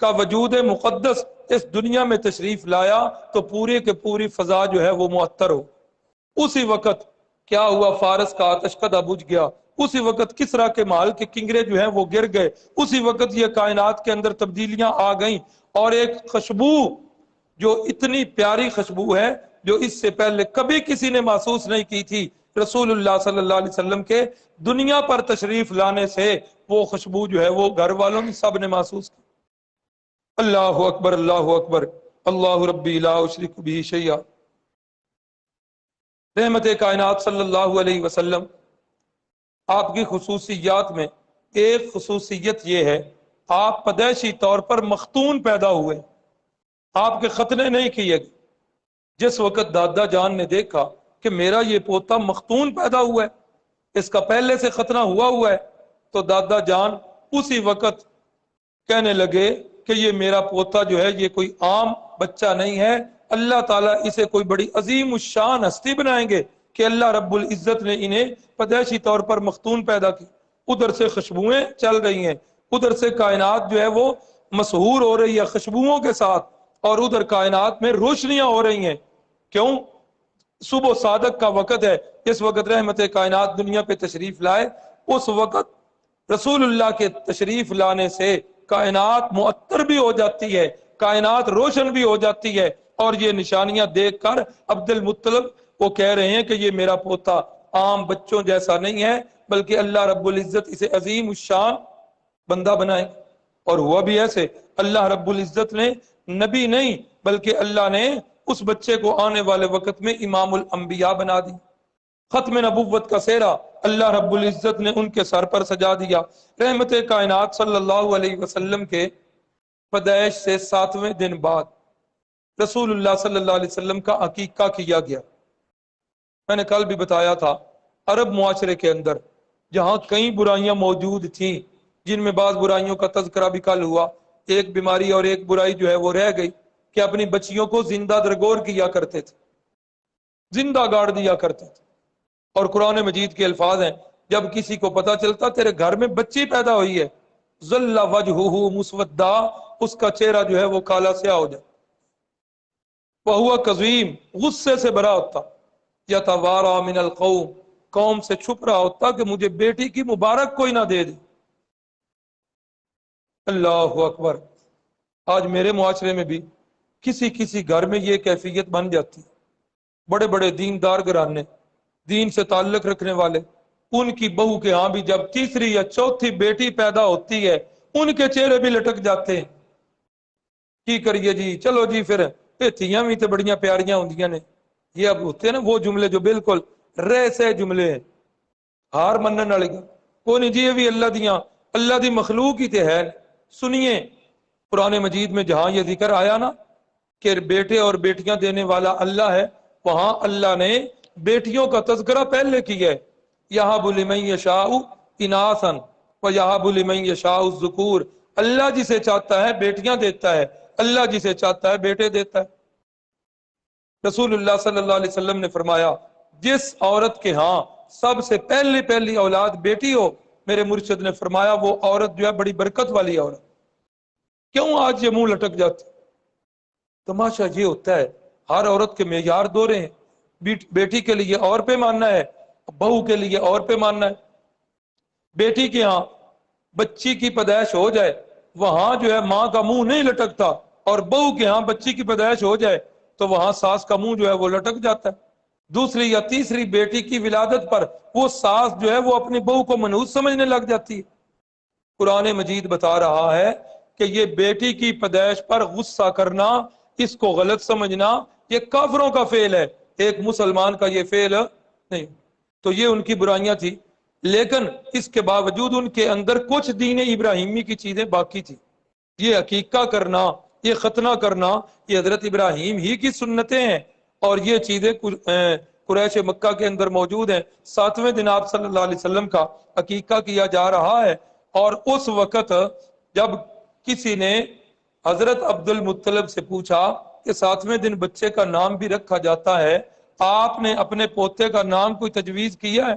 کا وجود مقدس اس دنیا میں تشریف لایا تو پورے کے پوری فضا جو ہے وہ معطر ہو۔ اسی وقت کیا ہوا؟ فارس کا آتش کدہ بجھ گیا، اسی وقت کسرا کے محل کے کنگرے جو ہیں وہ گر گئے، اسی وقت یہ کائنات کے اندر تبدیلیاں آ گئیں، اور ایک خوشبو جو اتنی پیاری خوشبو ہے جو اس سے پہلے کبھی کسی نے محسوس نہیں کی تھی، رسول اللہ صلی اللہ علیہ وسلم کے دنیا پر تشریف لانے سے وہ خوشبو جو ہے وہ گھر والوں نے سب نے محسوس کی۔ اللہ اکبر، اللہ اکبر، اللہ ربی لا اشرک بہ شیئا۔ رحمت کائنات صلی اللہ علیہ وسلم آپ کی خصوصیات میں ایک خصوصیت یہ ہے، آپ پیدائشی طور پر مختون پیدا ہوئے، آپ کے ختنے نہیں کیے گئے۔ جس وقت دادا جان نے دیکھا کہ میرا یہ پوتا مختون پیدا ہوا ہے، اس کا پہلے سے ختنہ ہوا ہے، تو دادا جان اسی وقت کہنے لگے کہ یہ میرا پوتا جو ہے یہ کوئی عام بچہ نہیں ہے، اللہ تعالیٰ اسے کوئی بڑی عظیم الشان ہستی بنائیں گے کہ اللہ رب العزت نے انہیں پیدائشی طور پر مختون پیدا کی۔ ادھر سے خوشبوئیں چل رہی ہیں، ادھر سے کائنات جو ہے وہ مسحور ہو رہی ہے خوشبوؤں کے ساتھ، اور ادھر کائنات میں روشنیاں ہو رہی ہیں۔ کیوں؟ صبح صادق کا وقت ہے، اس وقت رحمت کائنات دنیا پہ تشریف لائے، اس وقت رسول اللہ کے تشریف لانے سے کائنات معطر بھی ہو جاتی ہے، کائنات روشن بھی ہو جاتی ہے، اور یہ نشانیاں دیکھ کر عبد المطلب وہ کہہ رہے ہیں کہ یہ میرا پوتا عام بچوں جیسا نہیں ہے، بلکہ اللہ رب العزت اسے عظیم الشان بندہ بنائے۔ اور ہوا بھی ایسے، اللہ رب العزت نے نبی نہیں بلکہ اللہ نے اس بچے کو آنے والے وقت میں امام الانبیاء بنا دی۔ ختم نبوت کا سہرا اللہ رب العزت نے ان کے سر پر سجا دیا۔ رحمت کائنات صلی اللہ علیہ وسلم کے پیدائش سے 7ویں دن بعد رسول اللہ صلی اللہ علیہ وسلم کا عقیقہ کیا گیا۔ میں نے کل بھی بتایا تھا عرب معاشرے کے اندر جہاں کئی برائیاں موجود تھیں، جن میں بعض برائیوں کا تذکرہ بھی کل ہوا، ایک بیماری اور ایک برائی جو ہے وہ رہ گئی کہ اپنی بچیوں کو زندہ درگور کیا کرتے تھے، زندہ گاڑ دیا کرتے تھے۔ اور قرآن مجید کے الفاظ ہیں، جب کسی کو پتا چلتا تیرے گھر میں بچی پیدا ہوئی ہے، ظل وجہہ مسودا، اس کا چہرہ جو ہے وہ کالا سیاہ ہو جائے، وہو کظیم، غصے سے بھرا ہوتا، یتوارا من القوم، قوم سے چھپ رہا ہوتا کہ مجھے بیٹی کی مبارک کوئی نہ دے دے۔ اللہ اکبر۔ آج میرے معاشرے میں بھی کسی کسی گھر میں یہ کیفیت بن جاتی، بڑے بڑے دیندار گھرانے، دین سے تعلق رکھنے والے، ان کی بہو کے ہاں بھی جب تیسری یا چوتھی بیٹی پیدا ہوتی ہے ان کے چہرے بھی لٹک جاتے ہیں۔ کی کریے جی، چلو جی پھر تھیاں بھی تے بڑیاں پیاریاں ہوندیاں نے، یہ اب ہوتے ہیں نا وہ جملے جو بالکل رہ سے جملے ہیں، ہار منن والے کوئی نہیں جی، یہ بھی اللہ دی مخلوق ہی تے ہے۔ سنیے قرآن مجید میں جہاں یہ ذکر آیا نا کہ بیٹے اور بیٹیاں دینے والا اللہ ہے، وہاں اللہ نے بیٹیوں کا تذکرہ پہلے کیا ہے، یہب لمن یشاء اناثا ویہب لمن یشاء الذکور، اللہ جسے چاہتا ہے بیٹیاں دیتا ہے، اللہ جسے چاہتا ہے بیٹے دیتا ہے۔ رسول اللہ صلی اللہ علیہ وسلم نے فرمایا جس عورت کے ہاں سب سے پہلی اولاد بیٹی ہو، میرے مرشد نے فرمایا وہ عورت جو ہے بڑی برکت والی عورت۔ کیوں آج یہ منہ لٹک جاتے؟ تماشا یہ ہوتا ہے ہر عورت کے معیار دو رہے ہیں، بیٹی کے لیے اور پہ ماننا ہے، بہو کے لیے اور پہ ماننا ہے۔ بیٹی کے ہاں بچی کی پیدائش ہو جائے وہاں جو ہے ماں کا منہ نہیں لٹکتا، اور بہو کے ہاں بچی کی پیدائش ہو جائے تو وہاں ساس کا منہ جو ہے وہ لٹک جاتا ہے۔ دوسری یا تیسری بیٹی کی ولادت پر وہ ساس جو ہے وہ اپنی بہو کو منحوس سمجھنے لگ جاتی ہے۔ قرآن مجید بتا رہا ہے کہ یہ بیٹی کی پیدائش پر غصہ کرنا، اس کو غلط سمجھنا، یہ کافروں کا فعل ہے، ایک مسلمان کا یہ فعل نہیں۔ تو یہ ان کی برائیاں تھی، لیکن اس کے باوجود ان کے اندر کچھ دین ابراہیمی کی چیزیں باقی تھی۔ یہ عقیقہ کرنا، یہ ختنہ کرنا، یہ حضرت ابراہیم ہی کی سنتیں ہیں، اور یہ چیزیں قریش مکہ کے اندر موجود ہیں۔ 7ویں دن آپ صلی اللہ علیہ وسلم کا عقیقہ کیا جا رہا ہے، اور اس وقت جب کسی نے حضرت عبد المطلب سے پوچھا کہ 7ویں دن بچے کا نام بھی رکھا جاتا ہے، آپ نے اپنے پوتے کا نام کوئی تجویز کیا ہے؟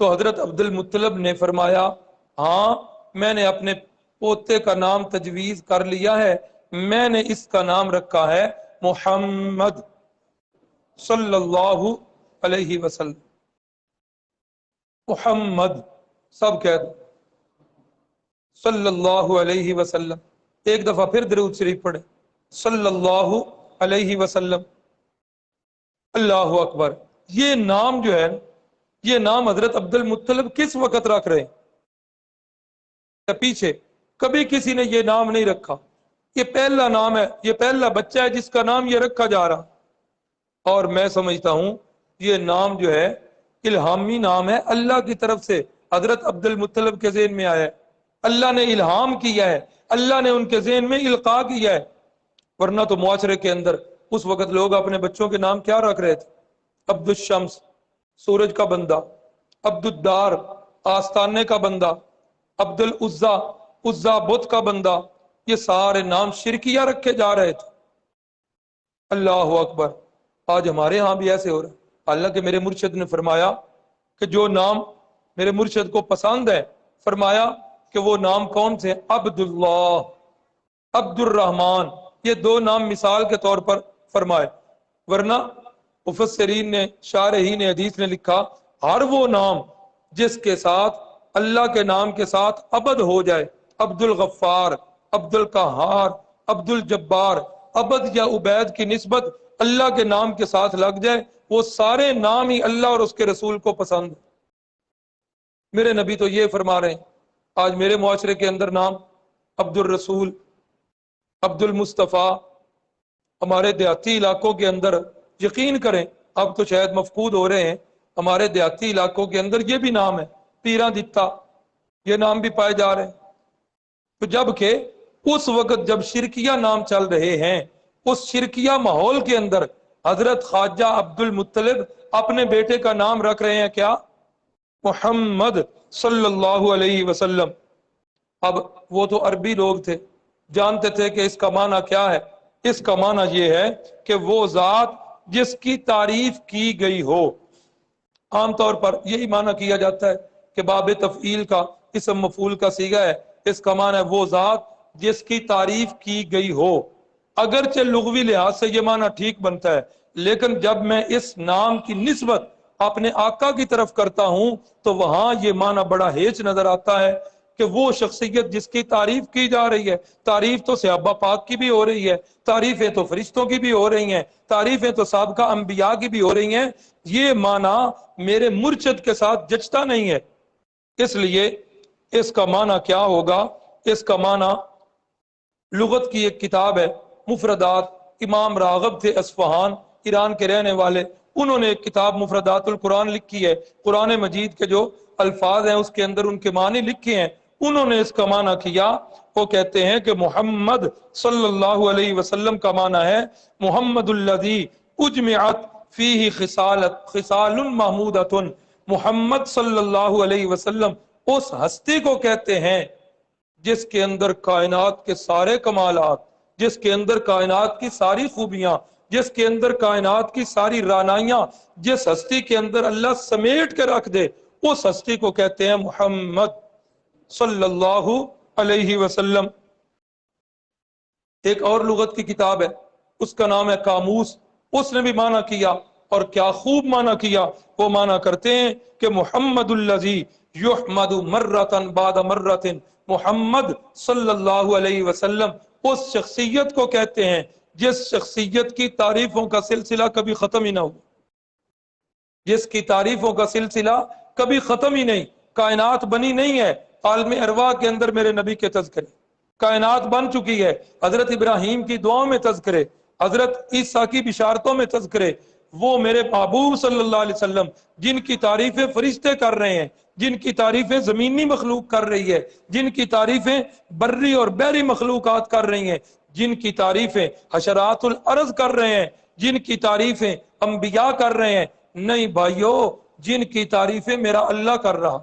تو حضرت عبد المطلب نے فرمایا ہاں میں نے اپنے پوتے کا نام تجویز کر لیا ہے، میں نے اس کا نام رکھا ہے محمد صلی اللہ علیہ وسلم۔ محمد سب کہہ دو، صلی اللہ علیہ وسلم۔ ایک دفعہ پھر درود شریف پڑھے، صلی اللہ علیہ وسلم۔ اللہ اکبر۔ یہ نام جو ہے، یہ نام حضرت عبد المطلب کس وقت رکھ رہے ہیں؟ پیچھے کبھی کسی نے یہ نام نہیں رکھا، یہ پہلا نام ہے، یہ پہلا بچہ ہے جس کا نام یہ رکھا جا رہا۔ اور میں سمجھتا ہوں یہ نام جو ہے الہامی نام ہے، اللہ کی طرف سے حضرت عبد المطلب کے ذہن میں آیا ہے، اللہ نے الہام کیا ہے، اللہ نے ان کے ذہن میں القاء کیا ہے۔ ورنہ تو معاشرے کے اندر اس وقت لوگ اپنے بچوں کے نام کیا رکھ رہے تھے؟ عبد الشمس سورج کا بندہ، عبد الدار آستانے کا بندہ، عبد العزا عزا بت کا بندہ، یہ سارے نام شرکیہ رکھے جا رہے تھے۔ اللہ اکبر۔ آج ہمارے ہاں بھی ایسے ہو رہا ہے، حالانکہ میرے مرشد نے فرمایا کہ جو نام میرے مرشد کو پسند ہے، فرمایا کہ وہ نام کون سے؟ عبداللہ، عبد الرحمن، یہ دو نام مثال کے طور پر فرمائے۔ ورنہ مفسرین نے، شارحین حدیث نے لکھا ہر وہ نام جس کے ساتھ اللہ کے نام کے ساتھ عبد ہو جائے، عبد الغفار، عبد القہار، عبد الجبار، عبد یا عبید کی نسبت اللہ کے نام کے ساتھ لگ جائے، وہ سارے نام ہی اللہ اور اس کے رسول کو پسند۔ میرے نبی تو یہ فرما رہے ہیں۔ آج میرے معاشرے کے اندر نام عبد الرسول، عبد المصطفیٰ، ہمارے دیہاتی علاقوں کے اندر یقین کریں اب تو شاید مفقود ہو رہے ہیں، ہمارے دیہاتی علاقوں کے اندر یہ بھی نام ہے، پیراں دتا، یہ نام بھی پائے جا رہے ہیں۔ تو جب کہ اس وقت جب شرکیہ نام چل رہے ہیں، اس شرکیہ ماحول کے اندر حضرت خواجہ عبد المطلب اپنے بیٹے کا نام رکھ رہے ہیں کیا؟ محمد صلی اللہ علیہ وسلم۔ اب وہ تو عربی لوگ تھے، جانتے تھے کہ اس کا معنی کیا ہے۔ اس کا معنی یہ ہے کہ وہ ذات جس کی تعریف کی گئی ہو۔ عام طور پر یہی معنی کیا جاتا ہے کہ باب تفعیل کا اسم مفعول کا صیغہ ہے، اس کا معنی ہے وہ ذات جس کی تعریف کی گئی ہو۔ اگرچہ لغوی لحاظ سے یہ معنی ٹھیک بنتا ہے، لیکن جب میں اس نام کی نسبت اپنے آقا کی طرف کرتا ہوں تو وہاں یہ معنی بڑا ہیچ نظر آتا ہے کہ وہ شخصیت جس کی تعریف کی جا رہی ہے، تعریف تو صحابہ پاک کی بھی ہو رہی ہے، تعریفیں تو فرشتوں کی بھی ہو رہی ہیں، تعریفیں تو سابقہ انبیاء کی بھی ہو رہی ہیں، یہ معنی میرے مرشد کے ساتھ جچتا نہیں ہے۔ اس لیے اس کا معنی کیا ہوگا؟ اس کا معنی لغت کی ایک کتاب ہے مفردات، امام راغب تھے اصفہان، ایران کے رہنے والے، انہوں نے ایک کتاب مفردات القرآن لکھی ہے، قرآن مجید کے جو الفاظ ہیں اس کے اندر ان کے معنی لکھے ہیں۔ انہوں نے اس کا معنی کیا، وہ کہتے ہیں کہ محمد صلی اللہ علیہ وسلم کا معنی ہے محمد الذی اجمعت فیہ خصال محمودۃ۔ محمد صلی اللہ علیہ وسلم اس ہستی کو کہتے ہیں جس کے اندر کائنات کے سارے کمالات، جس کے اندر کائنات کی ساری خوبیاں، جس کے اندر کائنات کی ساری رانائیاں، جس ہستی کے اندر اللہ سمیٹ کے رکھ دے، اس ہستی کو کہتے ہیں محمد صلی اللہ علیہ وسلم۔ ایک اور لغت کی کتاب ہے، اس کا نام ہے قاموس، اس نے بھی معنی کیا، اور کیا خوب معنی کیا۔ وہ معنی کرتے ہیں کہ محمد الذی یحمد مرۃ بعد مرۃ، محمد صلی اللہ علیہ وسلم اس شخصیت کو کہتے ہیں جس شخصیت کی تعریفوں کا سلسلہ کبھی ختم ہی نہ ہو، جس کی تعریفوں کا سلسلہ کبھی ختم ہی نہیں۔ کائنات بنی نہیں ہے، عالم ارواح کے اندر میرے نبی کے تذکرے، کائنات بن چکی ہے، حضرت ابراہیم کی دعاؤں میں تذکرے، حضرت عیسیٰ کی بشارتوں میں تذکرے، وہ میرے محبوب صلی اللہ علیہ وسلم جن کی تعریفیں فرشتے کر رہے ہیں، جن کی تعریفیں زمینی مخلوق کر رہی ہے، جن کی تعریفیں بری اور بحری مخلوقات کر رہی ہیں، جن کی تعریفیں حشرات الارض کر رہے ہیں، جن کی تعریفیں انبیاء کر رہے ہیں، نہیں بھائیو، جن کی تعریفیں میرا اللہ کر رہا،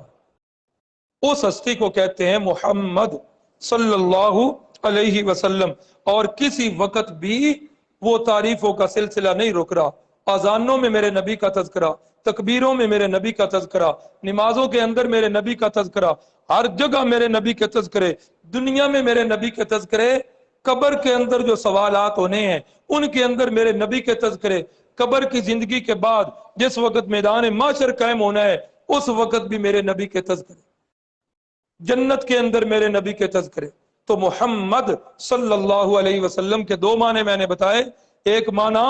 اس ہستی کو کہتے ہیں محمد صلی اللہ علیہ وسلم۔ اور کسی وقت بھی وہ تعریفوں کا سلسلہ نہیں رک رہا۔ اذانوں میں میرے نبی کا تذکرہ، تکبیروں میں میرے نبی کا تذکرہ، نمازوں کے اندر میرے نبی کا تذکرہ، ہر جگہ میرے نبی کے تذکرے، دنیا میں میرے نبی کے تذکرے، قبر کے اندر جو سوالات ہونے ہیں ان کے اندر میرے نبی کے تذکرے، قبر کی زندگی کے بعد جس وقت میدان معاشر قائم ہونا ہے اس وقت بھی میرے نبی کے تذکرے، جنت کے اندر میرے نبی کے تذکرے۔ تو محمد صلی اللہ علیہ وسلم کے دو معنی میں نے بتائے، ایک معنی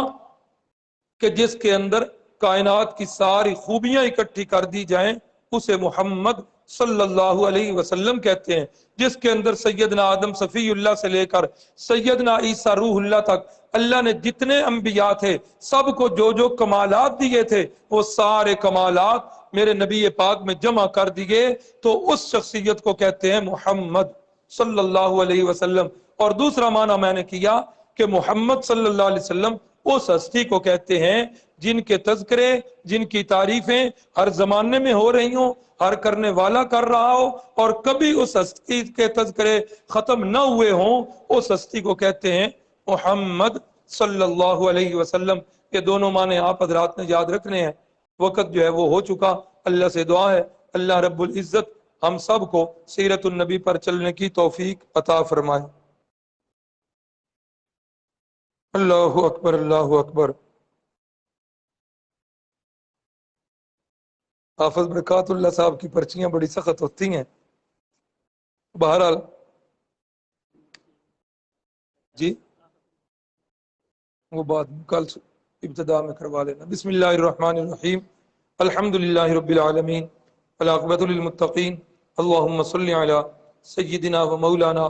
کہ جس کے اندر کائنات کی ساری خوبیاں اکٹھی کر دی جائیں اسے محمد صلی اللہ علیہ وسلم کہتے ہیں، جس کے اندر سیدنا آدم صفی اللہ سے لے کر سیدنا عیسیٰ روح اللہ تک اللہ نے جتنے انبیاء تھے سب کو جو جو کمالات دیے تھے وہ سارے کمالات میرے نبی پاک میں جمع کر دیے، تو اس شخصیت کو کہتے ہیں محمد صلی اللہ علیہ وسلم۔ اور دوسرا معنی میں نے کیا کہ محمد صلی اللہ علیہ وسلم اس ہستی کو کہتے ہیں جن کے تذکرے، جن کی تعریفیں ہر زمانے میں ہو رہی ہوں، ہر کرنے والا کر رہا ہو، اور کبھی اس ہستی کے تذکرے ختم نہ ہوئے ہوں، اس ہستی کو کہتے ہیں محمد صلی اللہ علیہ وسلم۔ یہ دونوں معنی آپ حضرات نے یاد رکھنے ہیں۔ وقت جو ہے وہ ہو چکا، اللہ سے دعا ہے اللہ رب العزت ہم سب کو سیرت النبی پر چلنے کی توفیق عطا فرمائے۔ اللہ اکبر، اللہ اکبر۔ حافظ برکات اللہ صاحب کی پرچیاں بڑی سخت ہوتی ہیں، بہرحال جی وہ بات کل ابتدا میں کروا لینا۔ بسم اللہ الرحمن الرحیم، الحمد للہ رب العالمین، والعاقبۃ للمتقین، اللہم صلی علی سیدنا و مولانا